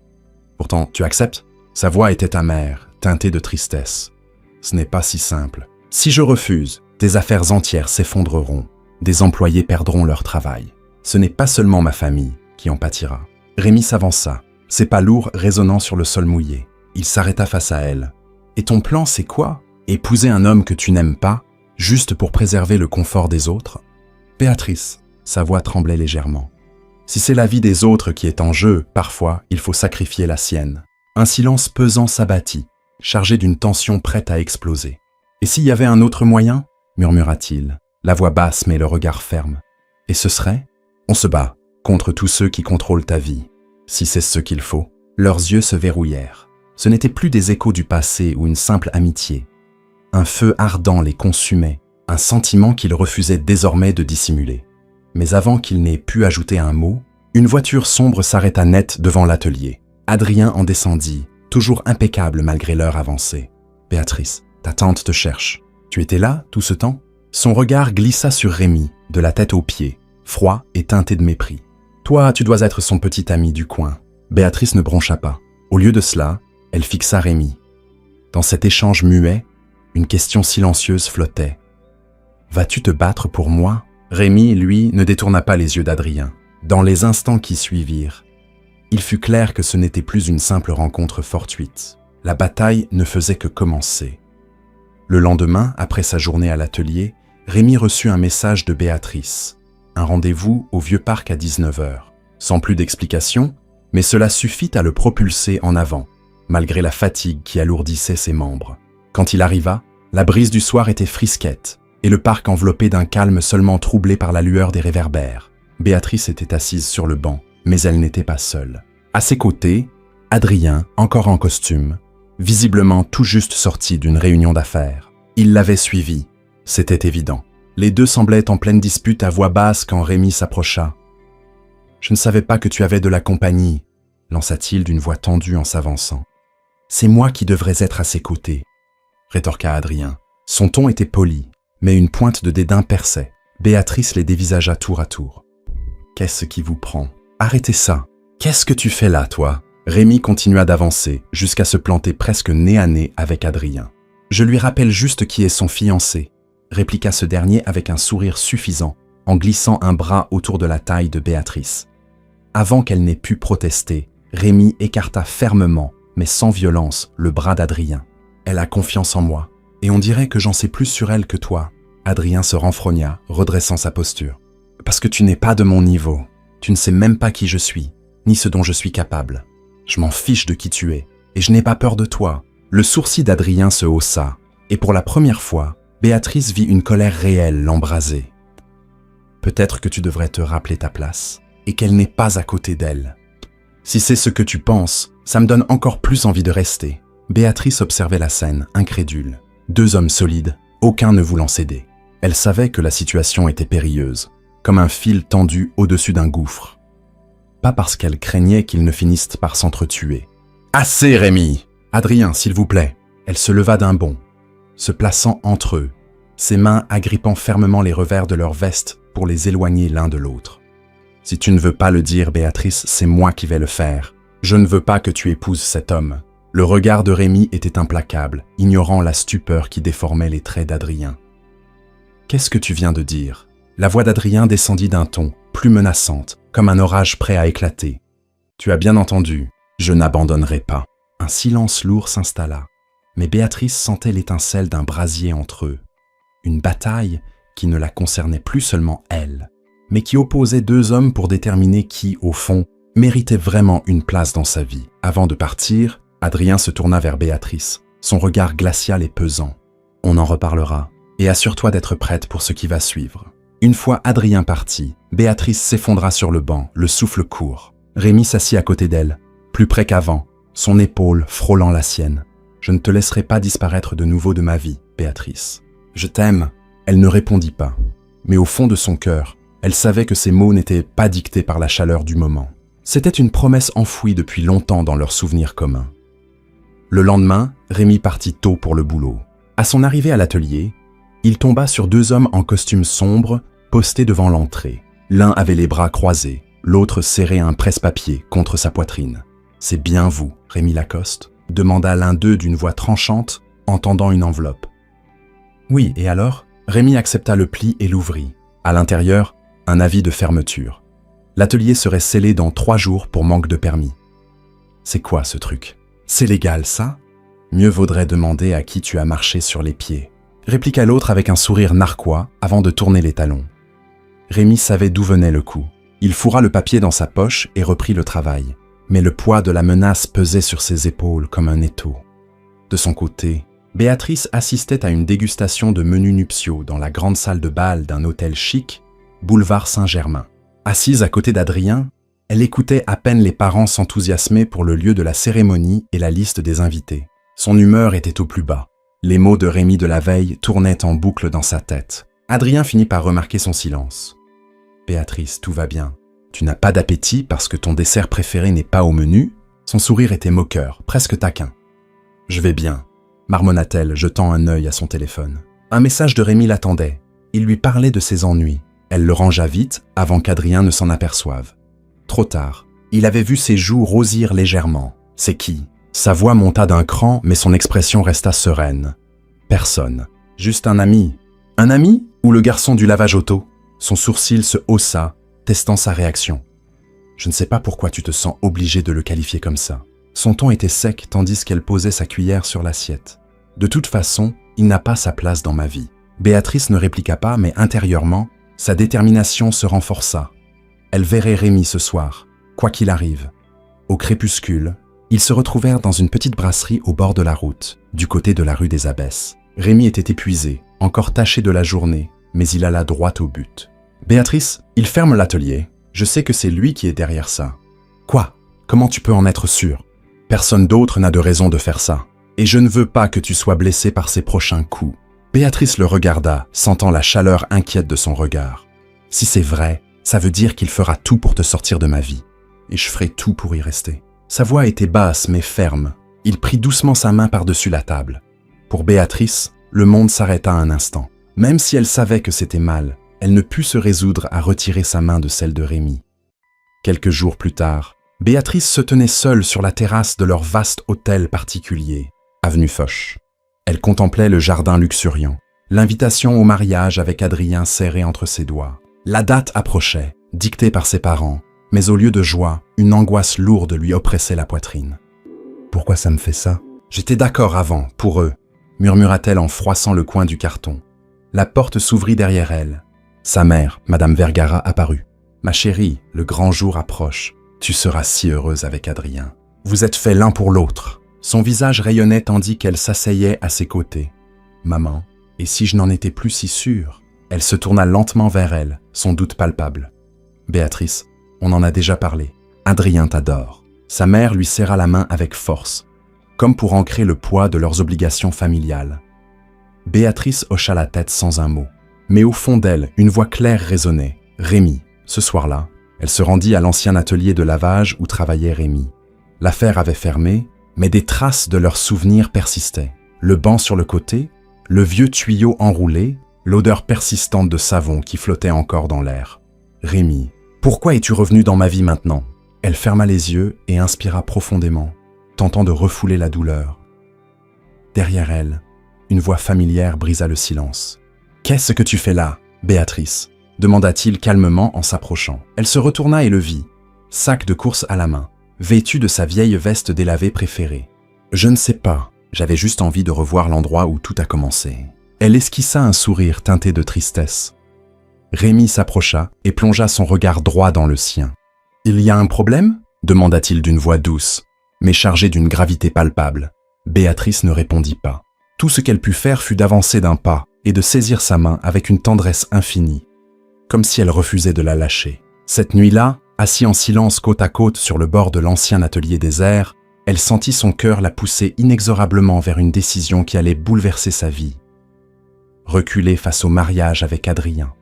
« Pourtant, tu acceptes ?» Sa voix était amère, teintée de tristesse. « Ce n'est pas si simple. Si je refuse, tes affaires entières s'effondreront. Des employés perdront leur travail. Ce n'est pas seulement ma famille qui en pâtira. » Rémi s'avança, ses pas lourds résonnant sur le sol mouillé. Il s'arrêta face à elle. « Et ton plan, c'est quoi? Épouser un homme que tu n'aimes pas, juste pour préserver le confort des autres ?» Béatrice, sa voix tremblait légèrement. « Si c'est la vie des autres qui est en jeu, parfois, il faut sacrifier la sienne. » Un silence pesant s'abattit, chargé d'une tension prête à exploser. « Et s'il y avait un autre moyen ?» murmura-t-il, la voix basse mais le regard ferme. « Et ce serait ? On se bat contre tous ceux qui contrôlent ta vie, si c'est ce qu'il faut. » Leurs yeux se verrouillèrent. Ce n'étaient plus des échos du passé ou une simple amitié. Un feu ardent les consumait, un sentiment qu'ils refusaient désormais de dissimuler. Mais avant qu'il n'ait pu ajouter un mot, une voiture sombre s'arrêta net devant l'atelier. Adrien en descendit, toujours impeccable malgré l'heure avancée. « Béatrice, ta tante te cherche. Tu étais là tout ce temps ?» Son regard glissa sur Rémi, de la tête aux pieds, froid et teinté de mépris. « Toi, tu dois être son petit ami du coin. » Béatrice ne broncha pas. Au lieu de cela, elle fixa Rémi. Dans cet échange muet, une question silencieuse flottait. « Vas-tu te battre pour moi ?» Rémi, lui, ne détourna pas les yeux d'Adrien. Dans les instants qui suivirent, il fut clair que ce n'était plus une simple rencontre fortuite. La bataille ne faisait que commencer. Le lendemain, après sa journée à l'atelier, Rémi reçut un message de Béatrice. Un rendez-vous au vieux parc à 19h. Sans plus d'explication, mais cela suffit à le propulser en avant, malgré la fatigue qui alourdissait ses membres. Quand il arriva, la brise du soir était frisquette, et le parc enveloppé d'un calme seulement troublé par la lueur des réverbères. Béatrice était assise sur le banc, mais elle n'était pas seule. À ses côtés, Adrien, encore en costume, visiblement tout juste sorti d'une réunion d'affaires. Il l'avait suivi, c'était évident. Les deux semblaient en pleine dispute à voix basse quand Rémi s'approcha. « Je ne savais pas que tu avais de la compagnie », lança-t-il d'une voix tendue en s'avançant. « C'est moi qui devrais être à ses côtés », rétorqua Adrien. Son ton était poli, mais une pointe de dédain perçait. Béatrice les dévisagea tour à tour. Qu'est-ce qui vous prend? Arrêtez ça. Qu'est-ce que tu fais là, toi? Rémi continua d'avancer jusqu'à se planter presque nez à nez avec Adrien. Je lui rappelle juste qui est son fiancé, répliqua ce dernier avec un sourire suffisant, en glissant un bras autour de la taille de Béatrice. Avant qu'elle n'ait pu protester, Rémi écarta fermement, mais sans violence, le bras d'Adrien. Elle a confiance en moi, et on dirait que j'en sais plus sur elle que toi. Adrien se renfrogna, redressant sa posture. Parce que tu n'es pas de mon niveau. Tu ne sais même pas qui je suis, ni ce dont je suis capable. Je m'en fiche de qui tu es, et je n'ai pas peur de toi. Le sourcil d'Adrien se haussa, et pour la première fois, Béatrice vit une colère réelle l'embraser. Peut-être que tu devrais te rappeler ta place, et qu'elle n'est pas à côté d'elle. Si c'est ce que tu penses, ça me donne encore plus envie de rester. Béatrice observait la scène, incrédule. 2 hommes solides, aucun ne voulant céder. Elle savait que la situation était périlleuse, comme un fil tendu au-dessus d'un gouffre. Pas parce qu'elle craignait qu'ils ne finissent par s'entretuer. « Assez, Rémi ! Adrien, s'il vous plaît !» Elle se leva d'un bond, se plaçant entre eux, ses mains agrippant fermement les revers de leur veste pour les éloigner l'un de l'autre. « Si tu ne veux pas le dire, Béatrice, c'est moi qui vais le faire. Je ne veux pas que tu épouses cet homme. » Le regard de Rémi était implacable, ignorant la stupeur qui déformait les traits d'Adrien. « Qu'est-ce que tu viens de dire ?» La voix d'Adrien descendit d'un ton, plus menaçante, comme un orage prêt à éclater. « Tu as bien entendu, je n'abandonnerai pas. » Un silence lourd s'installa, mais Béatrice sentait l'étincelle d'un brasier entre eux. Une bataille qui ne la concernait plus seulement elle, mais qui opposait 2 hommes pour déterminer qui, au fond, méritait vraiment une place dans sa vie. Avant de partir, Adrien se tourna vers Béatrice, son regard glacial et pesant. « On en reparlera, et assure-toi d'être prête pour ce qui va suivre. » Une fois Adrien parti, Béatrice s'effondra sur le banc, le souffle court. Rémi s'assit à côté d'elle, plus près qu'avant, son épaule frôlant la sienne. « Je ne te laisserai pas disparaître de nouveau de ma vie, Béatrice. Je t'aime. » Elle ne répondit pas, mais au fond de son cœur, elle savait que ces mots n'étaient pas dictés par la chaleur du moment. C'était une promesse enfouie depuis longtemps dans leurs souvenirs communs. Le lendemain, Rémi partit tôt pour le boulot. À son arrivée à l'atelier, il tomba sur 2 hommes en costume sombre postés devant l'entrée. L'un avait les bras croisés, l'autre serrait un presse-papier contre sa poitrine. « C'est bien vous, Rémi Lacoste ?» demanda l'un d'eux d'une voix tranchante, en tendant une enveloppe. « Oui, et alors ?» Rémi accepta le pli et l'ouvrit. À l'intérieur, un avis de fermeture. L'atelier serait scellé dans 3 jours pour manque de permis. « C'est quoi ce truc ? C'est légal, ça ? Mieux vaudrait demander à qui tu as marché sur les pieds. » répliqua l'autre avec un sourire narquois avant de tourner les talons. Rémi savait d'où venait le coup. Il fourra le papier dans sa poche et reprit le travail. Mais le poids de la menace pesait sur ses épaules comme un étau. De son côté, Béatrice assistait à une dégustation de menus nuptiaux dans la grande salle de bal d'un hôtel chic, boulevard Saint-Germain. Assise à côté d'Adrien, elle écoutait à peine les parents s'enthousiasmer pour le lieu de la cérémonie et la liste des invités. Son humeur était au plus bas. Les mots de Rémi de la veille tournaient en boucle dans sa tête. Adrien finit par remarquer son silence. « Béatrice, tout va bien. Tu n'as pas d'appétit parce que ton dessert préféré n'est pas au menu ?» Son sourire était moqueur, presque taquin. « Je vais bien. » marmonna-t-elle, jetant un œil à son téléphone. Un message de Rémi l'attendait. Il lui parlait de ses ennuis. Elle le rangea vite, avant qu'Adrien ne s'en aperçoive. Trop tard. Il avait vu ses joues rosir légèrement. C'est qui ? Sa voix monta d'un cran, mais son expression resta sereine. Personne. Juste un ami. Un ami ou le garçon du lavage auto ? Son sourcil se haussa, testant sa réaction. Je ne sais pas pourquoi tu te sens obligé de le qualifier comme ça. Son ton était sec tandis qu'elle posait sa cuillère sur l'assiette. De toute façon, il n'a pas sa place dans ma vie. Béatrice ne répliqua pas, mais intérieurement, sa détermination se renforça. Elle verrait Rémi ce soir, quoi qu'il arrive. Au crépuscule, ils se retrouvèrent dans une petite brasserie au bord de la route, du côté de la rue des Abbesses. Rémi était épuisé, encore taché de la journée, mais il alla droit au but. « Béatrice, il ferme l'atelier. Je sais que c'est lui qui est derrière ça. »« Quoi ? Comment tu peux en être sûre ? Personne d'autre n'a de raison de faire ça. Et je ne veux pas que tu sois blessé par ses prochains coups. » Béatrice le regarda, sentant la chaleur inquiète de son regard. « Si c'est vrai, ça veut dire qu'il fera tout pour te sortir de ma vie. Et je ferai tout pour y rester. » Sa voix était basse mais ferme. Il prit doucement sa main par-dessus la table. Pour Béatrice, le monde s'arrêta un instant. Même si elle savait que c'était mal, elle ne put se résoudre à retirer sa main de celle de Rémi. Quelques jours plus tard, Béatrice se tenait seule sur la terrasse de leur vaste hôtel particulier, avenue Foch. Elle contemplait le jardin luxuriant, l'invitation au mariage avec Adrien serrée entre ses doigts. La date approchait, dictée par ses parents, mais au lieu de joie, une angoisse lourde lui oppressait la poitrine. « Pourquoi ça me fait ça? J'étais d'accord avant, pour eux, » murmura-t-elle en froissant le coin du carton. La porte s'ouvrit derrière elle. Sa mère, Madame Vergara, apparut. « Ma chérie, le grand jour approche. Tu seras si heureuse avec Adrien. Vous êtes faits l'un pour l'autre. » Son visage rayonnait tandis qu'elle s'asseyait à ses côtés. « Maman, et si je n'en étais plus si sûre ?» Elle se tourna lentement vers elle, son doute palpable. « Béatrice, on en a déjà parlé. Adrien t'adore. » Sa mère lui serra la main avec force, comme pour ancrer le poids de leurs obligations familiales. Béatrice hocha la tête sans un mot. Mais au fond d'elle, une voix claire résonnait. Rémi. Ce soir-là, elle se rendit à l'ancien atelier de lavage où travaillait Rémi. L'affaire avait fermé, mais des traces de leurs souvenirs persistaient. Le banc sur le côté, le vieux tuyau enroulé, l'odeur persistante de savon qui flottait encore dans l'air. « Rémi, pourquoi es-tu revenu dans ma vie maintenant ?» Elle ferma les yeux et inspira profondément, tentant de refouler la douleur. Derrière elle, une voix familière brisa le silence. « Qu'est-ce que tu fais là, Béatrice ?» demanda-t-il calmement en s'approchant. Elle se retourna et le vit, sac de course à la main, vêtu de sa vieille veste délavée préférée. « Je ne sais pas, j'avais juste envie de revoir l'endroit où tout a commencé. » Elle esquissa un sourire teinté de tristesse. Rémi s'approcha et plongea son regard droit dans le sien. « Il y a un problème ?» demanda-t-il d'une voix douce, mais chargée d'une gravité palpable. Béatrice ne répondit pas. Tout ce qu'elle put faire fut d'avancer d'un pas et de saisir sa main avec une tendresse infinie, comme si elle refusait de la lâcher. Cette nuit-là, assis en silence côte à côte sur le bord de l'ancien atelier désert, elle sentit son cœur la pousser inexorablement vers une décision qui allait bouleverser sa vie. Reculer face au mariage avec Adrien.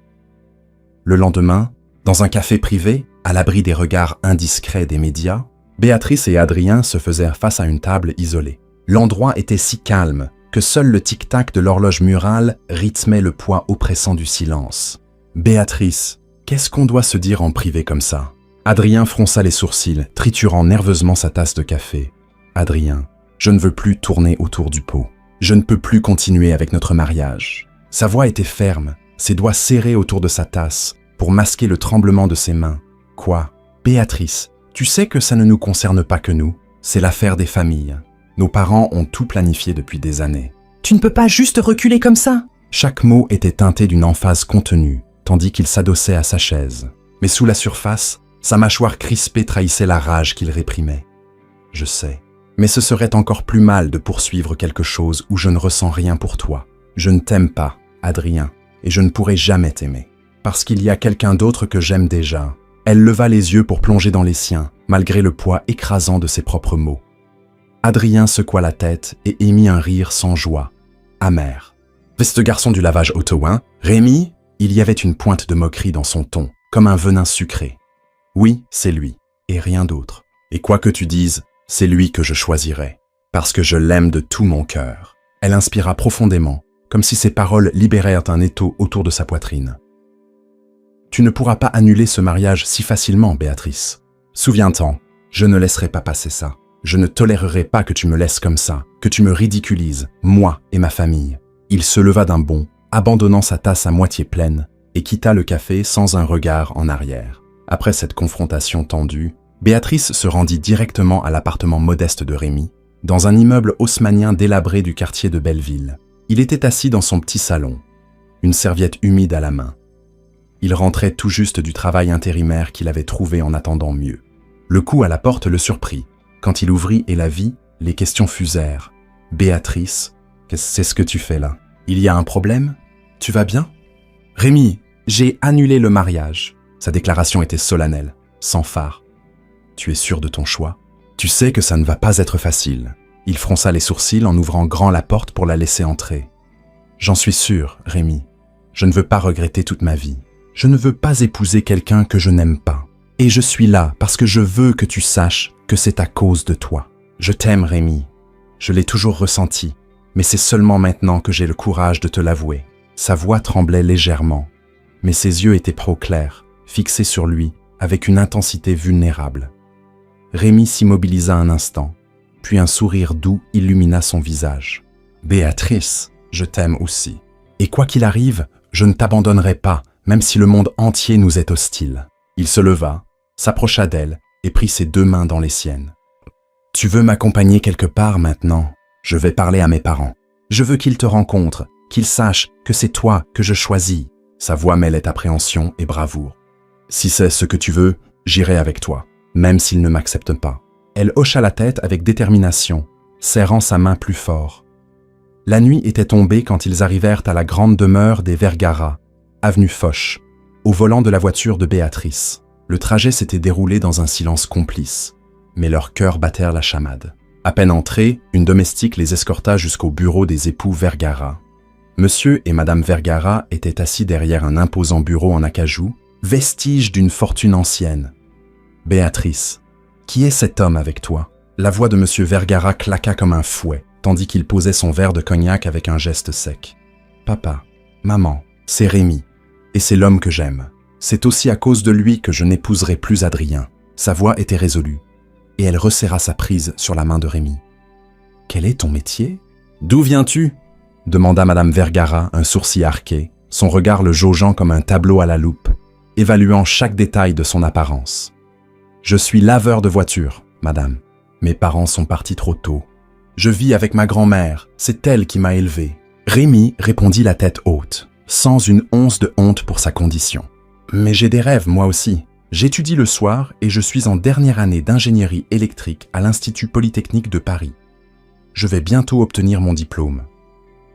Le lendemain, dans un café privé, à l'abri des regards indiscrets des médias, Béatrice et Adrien se faisaient face à une table isolée. L'endroit était si calme que seul le tic-tac de l'horloge murale rythmait le poids oppressant du silence. « Béatrice, qu'est-ce qu'on doit se dire en privé comme ça ?» Adrien fronça les sourcils, triturant nerveusement sa tasse de café. « Adrien, je ne veux plus tourner autour du pot. Je ne peux plus continuer avec notre mariage. » Sa voix était ferme, ses doigts serrés autour de sa tasse, pour masquer le tremblement de ses mains. « Quoi ? Béatrice, tu sais que ça ne nous concerne pas que nous. C'est l'affaire des familles. Nos parents ont tout planifié depuis des années. »« Tu ne peux pas juste reculer comme ça !» Chaque mot était teinté d'une emphase contenue, tandis qu'il s'adossait à sa chaise. Mais sous la surface, sa mâchoire crispée trahissait la rage qu'il réprimait. « Je sais, mais ce serait encore plus mal de poursuivre quelque chose où je ne ressens rien pour toi. Je ne t'aime pas, Adrien, et je ne pourrai jamais t'aimer. Parce qu'il y a quelqu'un d'autre que j'aime déjà. » Elle leva les yeux pour plonger dans les siens, malgré le poids écrasant de ses propres mots. Adrien secoua la tête et émit un rire sans joie, amer. « Veste garçon du lavage Ottawa, Rémi ?» Il y avait une pointe de moquerie dans son ton, comme un venin sucré. « Oui, c'est lui, et rien d'autre. Et quoi que tu dises, c'est lui que je choisirai, parce que je l'aime de tout mon cœur. » Elle inspira profondément, comme si ses paroles libérèrent un étau autour de sa poitrine. « Tu ne pourras pas annuler ce mariage si facilement, Béatrice. Souviens-t'en, je ne laisserai pas passer ça. Je ne tolérerai pas que tu me laisses comme ça, que tu me ridiculises, moi et ma famille. » Il se leva d'un bond, abandonnant sa tasse à moitié pleine, et quitta le café sans un regard en arrière. Après cette confrontation tendue, Béatrice se rendit directement à l'appartement modeste de Rémi, dans un immeuble haussmannien délabré du quartier de Belleville. Il était assis dans son petit salon, une serviette humide à la main. Il rentrait tout juste du travail intérimaire qu'il avait trouvé en attendant mieux. Le coup à la porte le surprit. Quand il ouvrit et la vit, les questions fusèrent. « Béatrice, c'est ce que tu fais là? Il y a un problème? Tu vas bien? »« Rémi, j'ai annulé le mariage. » Sa déclaration était solennelle, sans phare. « Tu es sûr de ton choix? Tu sais que ça ne va pas être facile. » Il fronça les sourcils en ouvrant grand la porte pour la laisser entrer. « J'en suis sûr, Rémi. Je ne veux pas regretter toute ma vie. Je ne veux pas épouser quelqu'un que je n'aime pas. Et je suis là parce que je veux que tu saches que c'est à cause de toi. Je t'aime, Rémi. Je l'ai toujours ressenti, mais c'est seulement maintenant que j'ai le courage de te l'avouer. » Sa voix tremblait légèrement, mais ses yeux étaient trop clairs, fixés sur lui, avec une intensité vulnérable. Rémi s'immobilisa un instant, puis un sourire doux illumina son visage. « Béatrice, je t'aime aussi. Et quoi qu'il arrive, je ne t'abandonnerai pas, même si le monde entier nous est hostile. » Il se leva, s'approcha d'elle et prit ses 2 mains dans les siennes. « Tu veux m'accompagner quelque part maintenant? Je vais parler à mes parents. Je veux qu'ils te rencontrent, qu'ils sachent que c'est toi que je choisis. » Sa voix mêlait appréhension et bravoure. « Si c'est ce que tu veux, j'irai avec toi, même s'ils ne m'acceptent pas. » Elle hocha la tête avec détermination, serrant sa main plus fort. La nuit était tombée quand ils arrivèrent à la grande demeure des Vergara, avenue Foch, au volant de la voiture de Béatrice. Le trajet s'était déroulé dans un silence complice, mais leurs cœurs battèrent la chamade. À peine entrés, une domestique les escorta jusqu'au bureau des époux Vergara. Monsieur et Madame Vergara étaient assis derrière un imposant bureau en acajou, vestige d'une fortune ancienne. « Béatrice, qui est cet homme avec toi ?» La voix de Monsieur Vergara claqua comme un fouet, tandis qu'il posait son verre de cognac avec un geste sec. « Papa, maman, c'est Rémi, et c'est l'homme que j'aime. C'est aussi à cause de lui que je n'épouserai plus Adrien. » Sa voix était résolue, et elle resserra sa prise sur la main de Rémi. « Quel est ton métier ? D'où viens-tu » demanda Madame Vergara, un sourcil arqué, son regard le jaugeant comme un tableau à la loupe, évaluant chaque détail de son apparence. « Je suis laveur de voitures, madame. Mes parents sont partis trop tôt. Je vis avec ma grand-mère, c'est elle qui m'a élevé. » Rémi répondit la tête haute, sans une once de honte pour sa condition. « Mais j'ai des rêves, moi aussi. J'étudie le soir et je suis en dernière année d'ingénierie électrique à l'Institut Polytechnique de Paris. Je vais bientôt obtenir mon diplôme.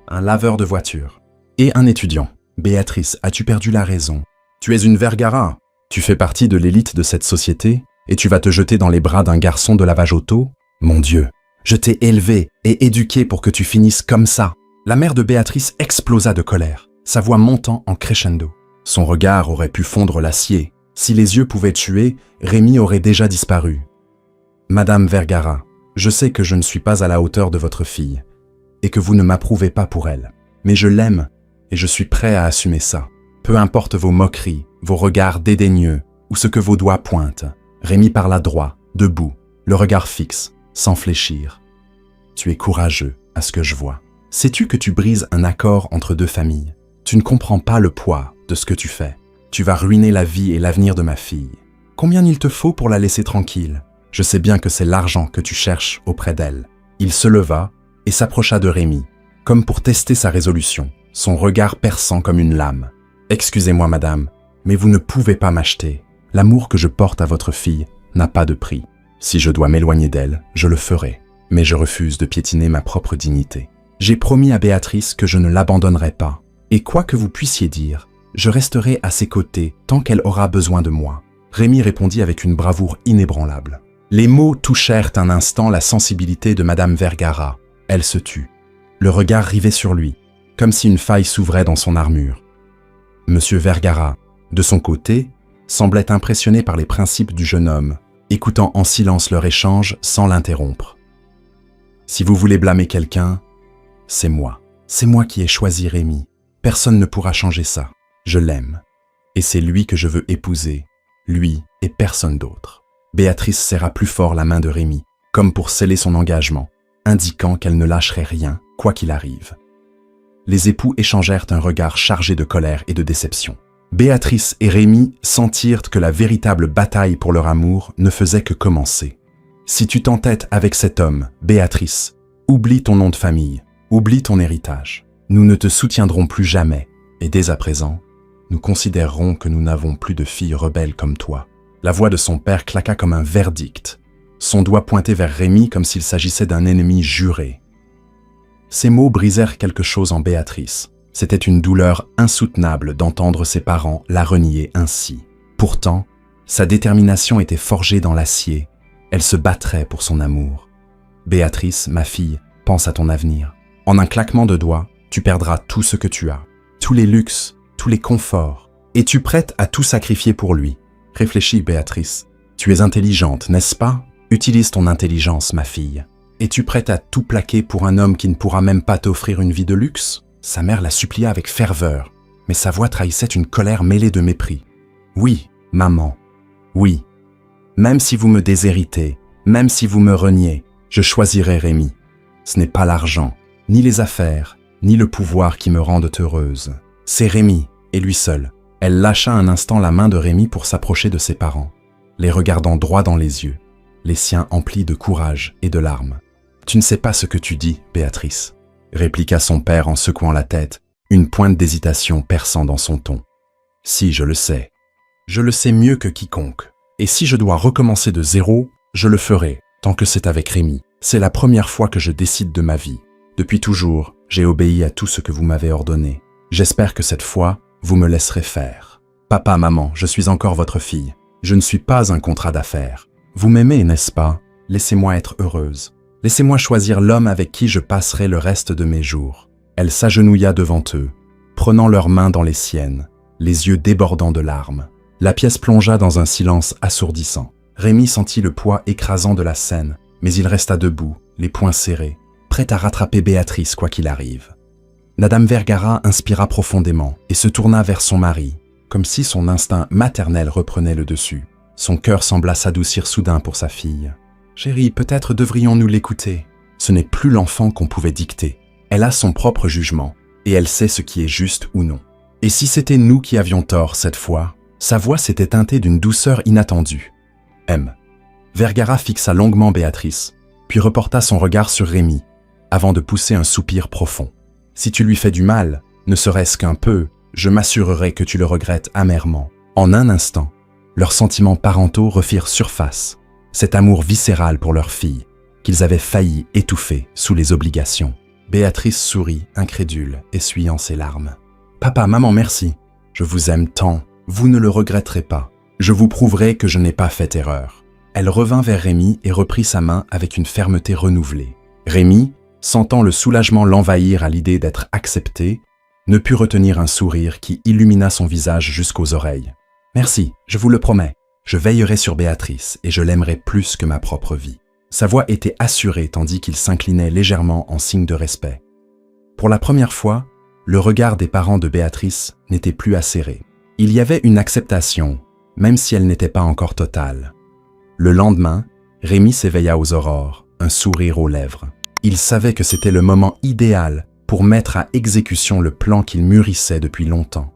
Un laveur de voitures. Et un étudiant. Béatrice, as-tu perdu la raison? Tu es une Vergara. Tu fais partie de l'élite de cette société et tu vas te jeter dans les bras d'un garçon de lavage auto? Mon Dieu, je t'ai élevé et éduqué pour que tu finisses comme ça. » La mère de Béatrice explosa de colère, sa voix montant en crescendo. Son regard aurait pu fondre l'acier. Si les yeux pouvaient tuer, Rémi aurait déjà disparu. « Madame Vergara, je sais que je ne suis pas à la hauteur de votre fille et que vous ne m'approuvez pas pour elle. Mais je l'aime et je suis prêt à assumer ça. Peu importe vos moqueries, vos regards dédaigneux ou ce que vos doigts pointent. » Rémi parla droit, debout, le regard fixe, sans fléchir. « Tu es courageux, à ce que je vois. Sais-tu que tu brises un accord entre 2 familles? Tu ne comprends pas le poids de ce que tu fais. Tu vas ruiner la vie et l'avenir de ma fille. Combien il te faut pour la laisser tranquille? Je sais bien que c'est l'argent que tu cherches auprès d'elle. » Il se leva et s'approcha de Rémi, comme pour tester sa résolution, son regard perçant comme une lame. « Excusez-moi, madame, mais vous ne pouvez pas m'acheter. L'amour que je porte à votre fille n'a pas de prix. Si je dois m'éloigner d'elle, je le ferai, mais je refuse de piétiner ma propre dignité. J'ai promis à Béatrice que je ne l'abandonnerai pas, et quoi que vous puissiez dire, je resterai à ses côtés tant qu'elle aura besoin de moi. » Rémi répondit avec une bravoure inébranlable. Les mots touchèrent un instant la sensibilité de Madame Vergara. Elle se tut, le regard rivé sur lui, comme si une faille s'ouvrait dans son armure. Monsieur Vergara, de son côté, semblait impressionné par les principes du jeune homme, écoutant en silence leur échange sans l'interrompre. « Si vous voulez blâmer quelqu'un, c'est moi. C'est moi qui ai choisi Rémi. Personne ne pourra changer ça. Je l'aime. Et c'est lui que je veux épouser, lui et personne d'autre. » Béatrice serra plus fort la main de Rémi, comme pour sceller son engagement, indiquant qu'elle ne lâcherait rien, quoi qu'il arrive. Les époux échangèrent un regard chargé de colère et de déception. Béatrice et Rémi sentirent que la véritable bataille pour leur amour ne faisait que commencer. « Si tu t'entêtes avec cet homme, Béatrice, oublie ton nom de famille, oublie ton héritage. Nous ne te soutiendrons plus jamais, et dès à présent, nous considérerons que nous n'avons plus de fille rebelle comme toi. » La voix de son père claqua comme un verdict, son doigt pointé vers Rémi comme s'il s'agissait d'un ennemi juré. Ces mots brisèrent quelque chose en Béatrice. C'était une douleur insoutenable d'entendre ses parents la renier ainsi. Pourtant, sa détermination était forgée dans l'acier. Elle se battrait pour son amour. « Béatrice, ma fille, pense à ton avenir. En un claquement de doigts, tu perdras tout ce que tu as, tous les luxes, tous les conforts. Es-tu prête à tout sacrifier pour lui? Réfléchis, Béatrice. Tu es intelligente, n'est-ce pas? Utilise ton intelligence, ma fille. Es-tu prête à tout plaquer pour un homme qui ne pourra même pas t'offrir une vie de luxe? » Sa mère la supplia avec ferveur, mais sa voix trahissait une colère mêlée de mépris. « Oui, maman. Oui. Même si vous me déshéritez, même si vous me reniez, je choisirai Rémi. Ce n'est pas l'argent, ni les affaires, ni le pouvoir qui me rendent heureuse. C'est Rémi, et lui seul. Elle lâcha un instant la main de Rémi pour s'approcher de ses parents, les regardant droit dans les yeux, les siens emplis de courage et de larmes. « Tu ne sais pas ce que tu dis, Béatrice », répliqua son père en secouant la tête, une pointe d'hésitation perçant dans son ton. « Si, je le sais. Je le sais mieux que quiconque. Et si je dois recommencer de zéro, je le ferai, tant que c'est avec Rémi. C'est la première fois que je décide de ma vie. Depuis toujours, j'ai obéi à tout ce que vous m'avez ordonné. J'espère que cette fois, vous me laisserez faire. Papa, maman, je suis encore votre fille. Je ne suis pas un contrat d'affaires. Vous m'aimez, n'est-ce pas? Laissez-moi être heureuse. Laissez-moi choisir l'homme avec qui je passerai le reste de mes jours. » Elle s'agenouilla devant eux, prenant leurs mains dans les siennes, les yeux débordant de larmes. La pièce plongea dans un silence assourdissant. Rémi sentit le poids écrasant de la scène, mais il resta debout, les poings serrés, prêt à rattraper Béatrice quoi qu'il arrive. Madame Vergara inspira profondément et se tourna vers son mari, comme si son instinct maternel reprenait le dessus. Son cœur sembla s'adoucir soudain pour sa fille. « Chérie, peut-être devrions-nous l'écouter. Ce n'est plus l'enfant qu'on pouvait dicter. Elle a son propre jugement, et elle sait ce qui est juste ou non. Et si c'était nous qui avions tort cette fois ?» Sa voix s'était teintée d'une douceur inattendue. « M. » Vergara fixa longuement Béatrice, puis reporta son regard sur Rémi, avant de pousser un soupir profond. « Si tu lui fais du mal, ne serait-ce qu'un peu, je m'assurerai que tu le regrettes amèrement. » En un instant, leurs sentiments parentaux refirent surface, cet amour viscéral pour leur fille, qu'ils avaient failli étouffer sous les obligations. Béatrice sourit, incrédule, essuyant ses larmes. « Papa, maman, merci. Je vous aime tant. Vous ne le regretterez pas. Je vous prouverai que je n'ai pas fait erreur. » Elle revint vers Rémi et reprit sa main avec une fermeté renouvelée. Rémi, sentant le soulagement l'envahir à l'idée d'être accepté, ne put retenir un sourire qui illumina son visage jusqu'aux oreilles. « Merci, je vous le promets. Je veillerai sur Béatrice et je l'aimerai plus que ma propre vie. » Sa voix était assurée tandis qu'il s'inclinait légèrement en signe de respect. Pour la première fois, le regard des parents de Béatrice n'était plus acéré. Il y avait une acceptation, même si elle n'était pas encore totale. Le lendemain, Rémi s'éveilla aux aurores, un sourire aux lèvres. Il savait que c'était le moment idéal pour mettre à exécution le plan qu'il mûrissait depuis longtemps.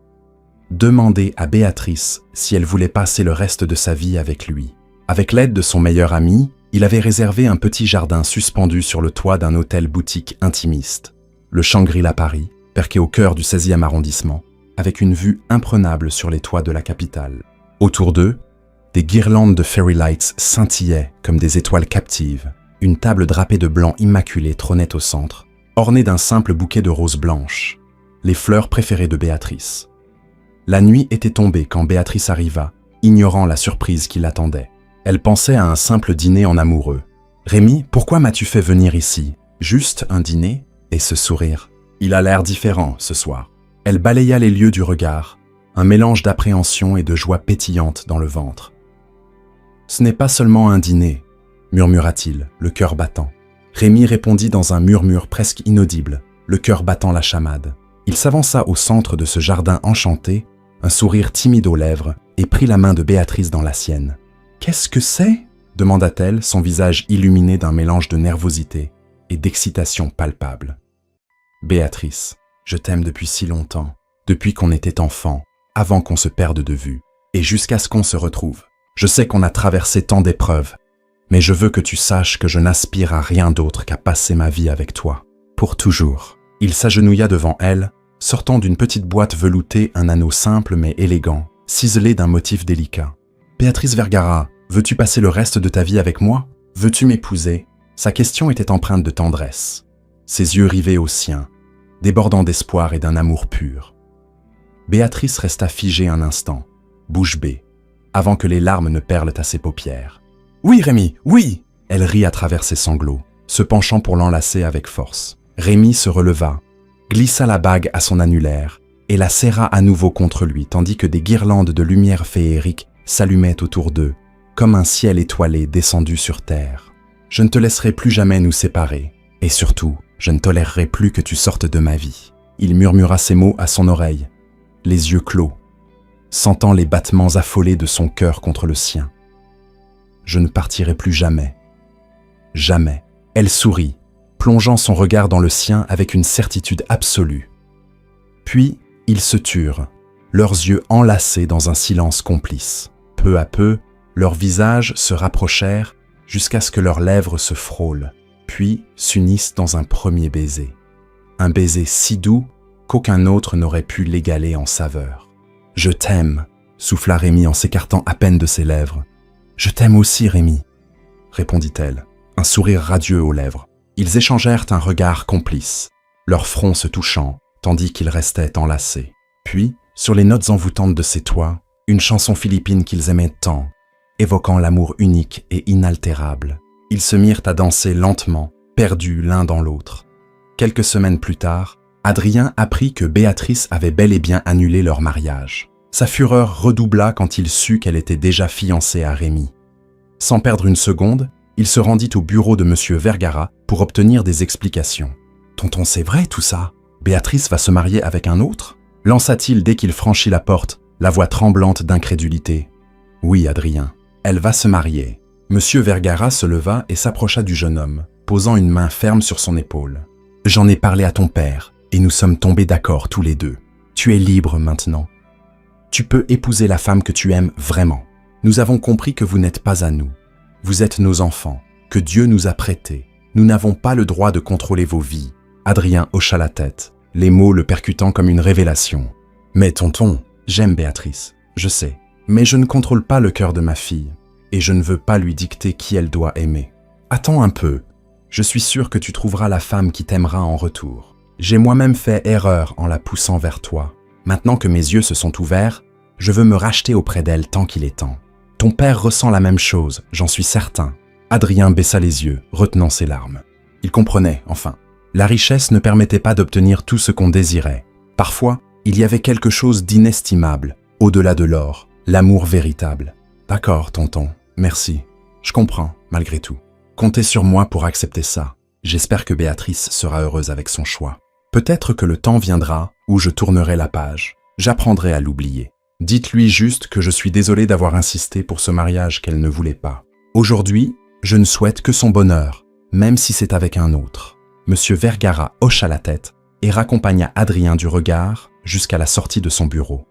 Demander à Béatrice si elle voulait passer le reste de sa vie avec lui. Avec l'aide de son meilleur ami, il avait réservé un petit jardin suspendu sur le toit d'un hôtel-boutique intimiste, le Shangri-La Paris, perché au cœur du 16e arrondissement, avec une vue imprenable sur les toits de la capitale. Autour d'eux, des guirlandes de fairy lights scintillaient comme des étoiles captives. Une table drapée de blanc immaculé trônait au centre, ornée d'un simple bouquet de roses blanches, les fleurs préférées de Béatrice. La nuit était tombée quand Béatrice arriva, ignorant la surprise qui l'attendait. Elle pensait à un simple dîner en amoureux. « Rémi, pourquoi m'as-tu fait venir ici? Juste un dîner ?» Et ce sourire. Il a l'air différent ce soir. Elle balaya les lieux du regard, un mélange d'appréhension et de joie pétillante dans le ventre. « Ce n'est pas seulement un dîner, » murmura-t-il, le cœur battant. Rémi répondit dans un murmure presque inaudible, le cœur battant la chamade. Il s'avança au centre de ce jardin enchanté, un sourire timide aux lèvres, et prit la main de Béatrice dans la sienne. « Qu'est-ce que c'est ?» demanda-t-elle, son visage illuminé d'un mélange de nervosité et d'excitation palpable. « Béatrice, je t'aime depuis si longtemps, depuis qu'on était enfant, avant qu'on se perde de vue, et jusqu'à ce qu'on se retrouve. Je sais qu'on a traversé tant d'épreuves, mais je veux que tu saches que je n'aspire à rien d'autre qu'à passer ma vie avec toi, pour toujours. » Il s'agenouilla devant elle, sortant d'une petite boîte veloutée un anneau simple mais élégant, ciselé d'un motif délicat. « Béatrice Vergara, veux-tu passer le reste de ta vie avec moi? Veux-tu m'épouser ?» Sa question était empreinte de tendresse, ses yeux rivés aux siens, débordant d'espoir et d'un amour pur. Béatrice resta figée un instant, bouche bée, avant que les larmes ne perlent à ses paupières. « Oui, Rémi, oui !» Elle rit à travers ses sanglots, se penchant pour l'enlacer avec force. Rémi se releva, glissa la bague à son annulaire et la serra à nouveau contre lui, tandis que des guirlandes de lumière féerique s'allumaient autour d'eux, comme un ciel étoilé descendu sur terre. « Je ne te laisserai plus jamais nous séparer, et surtout, je ne tolérerai plus que tu sortes de ma vie. » Il murmura ces mots à son oreille, les yeux clos. sentant les battements affolés de son cœur contre le sien. « Je ne partirai plus jamais. Jamais. » Elle sourit, plongeant son regard dans le sien avec une certitude absolue. Puis, ils se turent, leurs yeux enlacés dans un silence complice. Peu à peu, leurs visages se rapprochèrent jusqu'à ce que leurs lèvres se frôlent, puis s'unissent dans un premier baiser. Un baiser si doux qu'aucun autre n'aurait pu l'égaler en saveur. « Je t'aime », souffla Rémi en s'écartant à peine de ses lèvres. « Je t'aime aussi, Rémi », répondit-elle, un sourire radieux aux lèvres. Ils échangèrent un regard complice, leurs fronts se touchant, tandis qu'ils restaient enlacés. Puis, sur les notes envoûtantes de ces toits, une chanson philippine qu'ils aimaient tant, évoquant l'amour unique et inaltérable. Ils se mirent à danser lentement, perdus l'un dans l'autre. Quelques semaines plus tard, Adrien apprit que Béatrice avait bel et bien annulé leur mariage. Sa fureur redoubla quand il sut qu'elle était déjà fiancée à Rémi. Sans perdre une seconde, il se rendit au bureau de M. Vergara pour obtenir des explications. « Tonton, c'est vrai tout ça? Béatrice va se marier avec un autre ?» lança-t-il dès qu'il franchit la porte, la voix tremblante d'incrédulité. « Oui, Adrien, elle va se marier. » M. Vergara se leva et s'approcha du jeune homme, posant une main ferme sur son épaule. « J'en ai parlé à ton père, et nous sommes tombés d'accord tous les deux. Tu es libre maintenant. Tu peux épouser la femme que tu aimes vraiment. Nous avons compris que vous n'êtes pas à nous. Vous êtes nos enfants, que Dieu nous a prêtés. Nous n'avons pas le droit de contrôler vos vies. » Adrien hocha la tête, les mots le percutant comme une révélation. « Mais tonton, j'aime Béatrice, je sais, mais je ne contrôle pas le cœur de ma fille, et je ne veux pas lui dicter qui elle doit aimer. Attends un peu, je suis sûr que tu trouveras la femme qui t'aimera en retour. J'ai moi-même fait erreur en la poussant vers toi. Maintenant que mes yeux se sont ouverts, je veux me racheter auprès d'elle tant qu'il est temps. Ton père ressent la même chose, j'en suis certain. » Adrien baissa les yeux, retenant ses larmes. Il comprenait, enfin. La richesse ne permettait pas d'obtenir tout ce qu'on désirait. Parfois, il y avait quelque chose d'inestimable, au-delà de l'or, l'amour véritable. « D'accord, tonton, merci. Je comprends, malgré tout. Comptez sur moi pour accepter ça. J'espère que Béatrice sera heureuse avec son choix. Peut-être que le temps viendra où je tournerai la page. J'apprendrai à l'oublier. Dites-lui juste que je suis désolé d'avoir insisté pour ce mariage qu'elle ne voulait pas. Aujourd'hui, je ne souhaite que son bonheur, même si c'est avec un autre. » Monsieur Vergara hocha la tête et raccompagna Adrien du regard jusqu'à la sortie de son bureau.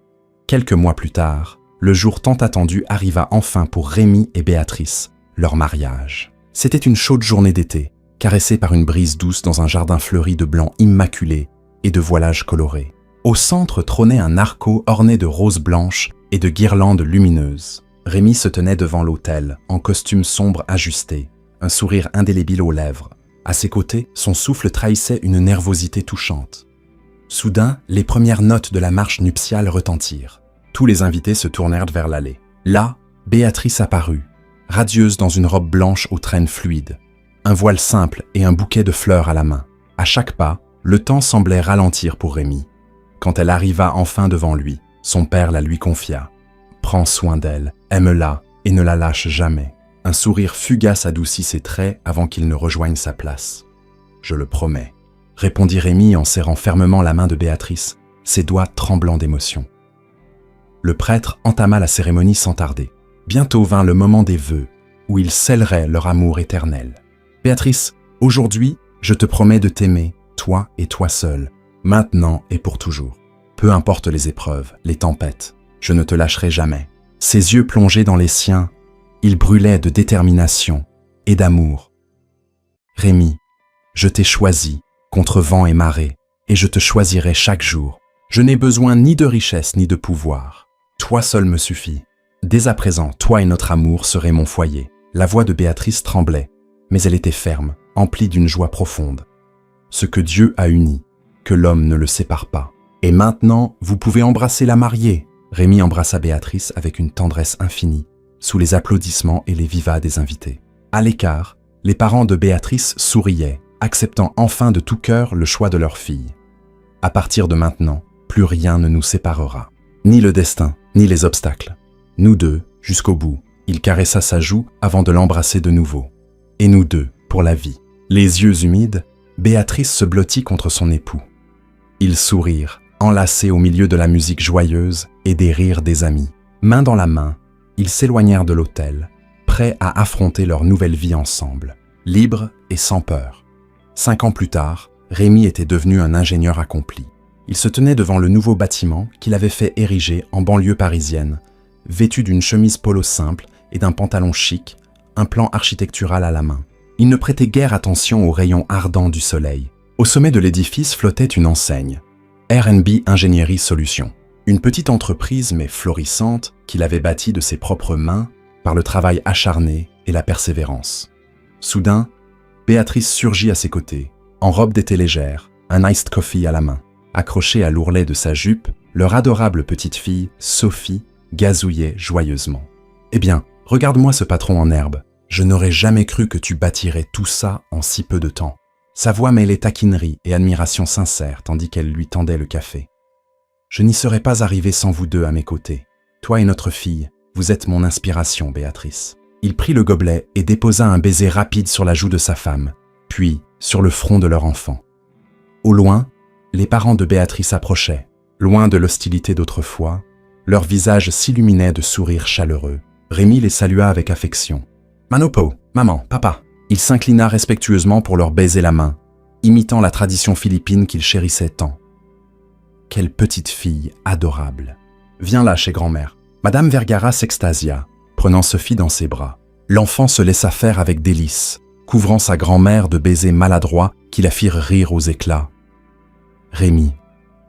Quelques mois plus tard, le jour tant attendu arriva enfin pour Rémi et Béatrice, leur mariage. C'était une chaude journée d'été, caressée par une brise douce dans un jardin fleuri de blanc immaculé et de voilages colorés. Au centre trônait un arco orné de roses blanches et de guirlandes lumineuses. Rémi se tenait devant l'autel, en costume sombre ajusté, un sourire indélébile aux lèvres. À ses côtés, son souffle trahissait une nervosité touchante. Soudain, les premières notes de la marche nuptiale retentirent. Tous les invités se tournèrent vers l'allée. Là, Béatrice apparut, radieuse dans une robe blanche aux traînes fluides, un voile simple et un bouquet de fleurs à la main. À chaque pas, le temps semblait ralentir pour Rémi. Quand elle arriva enfin devant lui, son père la lui confia. « Prends soin d'elle, aime-la et ne la lâche jamais. » Un sourire fugace adoucit ses traits avant qu'il ne rejoigne sa place. « Je le promets, » répondit Rémi en serrant fermement la main de Béatrice, ses doigts tremblants d'émotion. Le prêtre entama la cérémonie sans tarder. Bientôt vint le moment des vœux, où ils scelleraient leur amour éternel. « Béatrice, aujourd'hui, je te promets de t'aimer, toi et toi seule, maintenant et pour toujours. Peu importe les épreuves, les tempêtes, je ne te lâcherai jamais. » Ses yeux plongés dans les siens, il brûlait de détermination et d'amour. « Rémi, je t'ai choisi, contre vent et marée, et je te choisirai chaque jour. Je n'ai besoin ni de richesse ni de pouvoir. Toi seul me suffit. Dès à présent, toi et notre amour seraient mon foyer. » La voix de Béatrice tremblait, mais elle était ferme, emplie d'une joie profonde. « Ce que Dieu a uni, que l'homme ne le sépare pas. Et maintenant, vous pouvez embrasser la mariée. » Rémi embrassa Béatrice avec une tendresse infinie, sous les applaudissements et les vivas des invités. À l'écart, les parents de Béatrice souriaient, acceptant enfin de tout cœur le choix de leur fille. À partir de maintenant, plus rien ne nous séparera. Ni le destin, ni les obstacles. Nous deux, jusqu'au bout. Il caressa sa joue avant de l'embrasser de nouveau. Et nous deux, pour la vie. Les yeux humides, Béatrice se blottit contre son époux. Ils sourirent, Enlacés au milieu de la musique joyeuse et des rires des amis, main dans la main, ils s'éloignèrent de l'hôtel, prêts à affronter leur nouvelle vie ensemble, libres et sans peur. 5 ans plus tard, Rémi était devenu un ingénieur accompli. Il se tenait devant le nouveau bâtiment qu'il avait fait ériger en banlieue parisienne, vêtu d'une chemise polo simple et d'un pantalon chic, un plan architectural à la main. Il ne prêtait guère attention aux rayons ardents du soleil. Au sommet de l'édifice flottait une enseigne, R&B Ingénierie Solutions, une petite entreprise mais florissante qu'il avait bâtie de ses propres mains par le travail acharné et la persévérance. Soudain, Béatrice surgit à ses côtés, en robe d'été légère, un iced coffee à la main. Accrochée à l'ourlet de sa jupe, leur adorable petite fille, Sophie, gazouillait joyeusement. « Eh bien, regarde-moi ce patron en herbe. Je n'aurais jamais cru que tu bâtirais tout ça en si peu de temps. » Sa voix mêlait taquinerie et admiration sincère tandis qu'elle lui tendait le café. « Je n'y serais pas arrivé sans vous deux à mes côtés. Toi et notre fille, vous êtes mon inspiration, Béatrice. » Il prit le gobelet et déposa un baiser rapide sur la joue de sa femme, puis sur le front de leur enfant. Au loin, les parents de Béatrice approchaient. Loin de l'hostilité d'autrefois, leurs visages s'illuminaient de sourires chaleureux. Rémi les salua avec affection. « Manopo, maman, papa !» Il s'inclina respectueusement pour leur baiser la main, imitant la tradition philippine qu'il chérissait tant. Quelle petite fille adorable. Viens là chez grand-mère. Madame Vergara s'extasia, prenant Sophie dans ses bras. L'enfant se laissa faire avec délice, couvrant sa grand-mère de baisers maladroits qui la firent rire aux éclats. Rémi,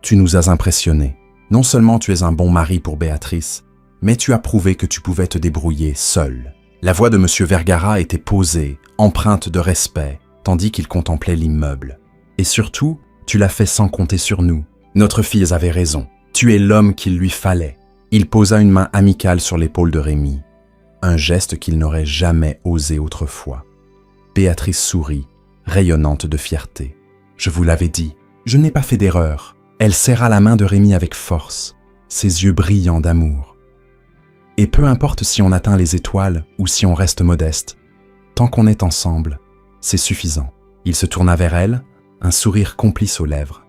tu nous as impressionnés. Non seulement tu es un bon mari pour Béatrice, mais tu as prouvé que tu pouvais te débrouiller seul. La voix de M. Vergara était posée, empreinte de respect, tandis qu'il contemplait l'immeuble. Et surtout, tu l'as fait sans compter sur nous. Notre fille avait raison. Tu es l'homme qu'il lui fallait. Il posa une main amicale sur l'épaule de Rémi, un geste qu'il n'aurait jamais osé autrefois. Béatrice sourit, rayonnante de fierté. Je vous l'avais dit, je n'ai pas fait d'erreur. Elle serra la main de Rémi avec force, ses yeux brillants d'amour. Et peu importe si on atteint les étoiles ou si on reste modeste, tant qu'on est ensemble, c'est suffisant. Il se tourna vers elle, un sourire complice aux lèvres.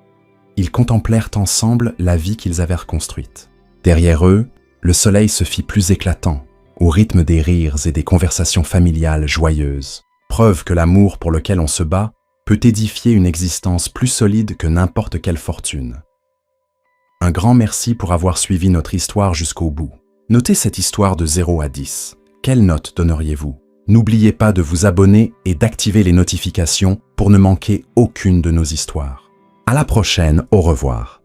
Ils contemplèrent ensemble la vie qu'ils avaient reconstruite. Derrière eux, le soleil se fit plus éclatant, au rythme des rires et des conversations familiales joyeuses. Preuve que l'amour pour lequel on se bat peut édifier une existence plus solide que n'importe quelle fortune. Un grand merci pour avoir suivi notre histoire jusqu'au bout. Notez cette histoire de 0 à 10. Quelle note donneriez-vous? N'oubliez pas de vous abonner et d'activer les notifications pour ne manquer aucune de nos histoires. À la prochaine, au revoir.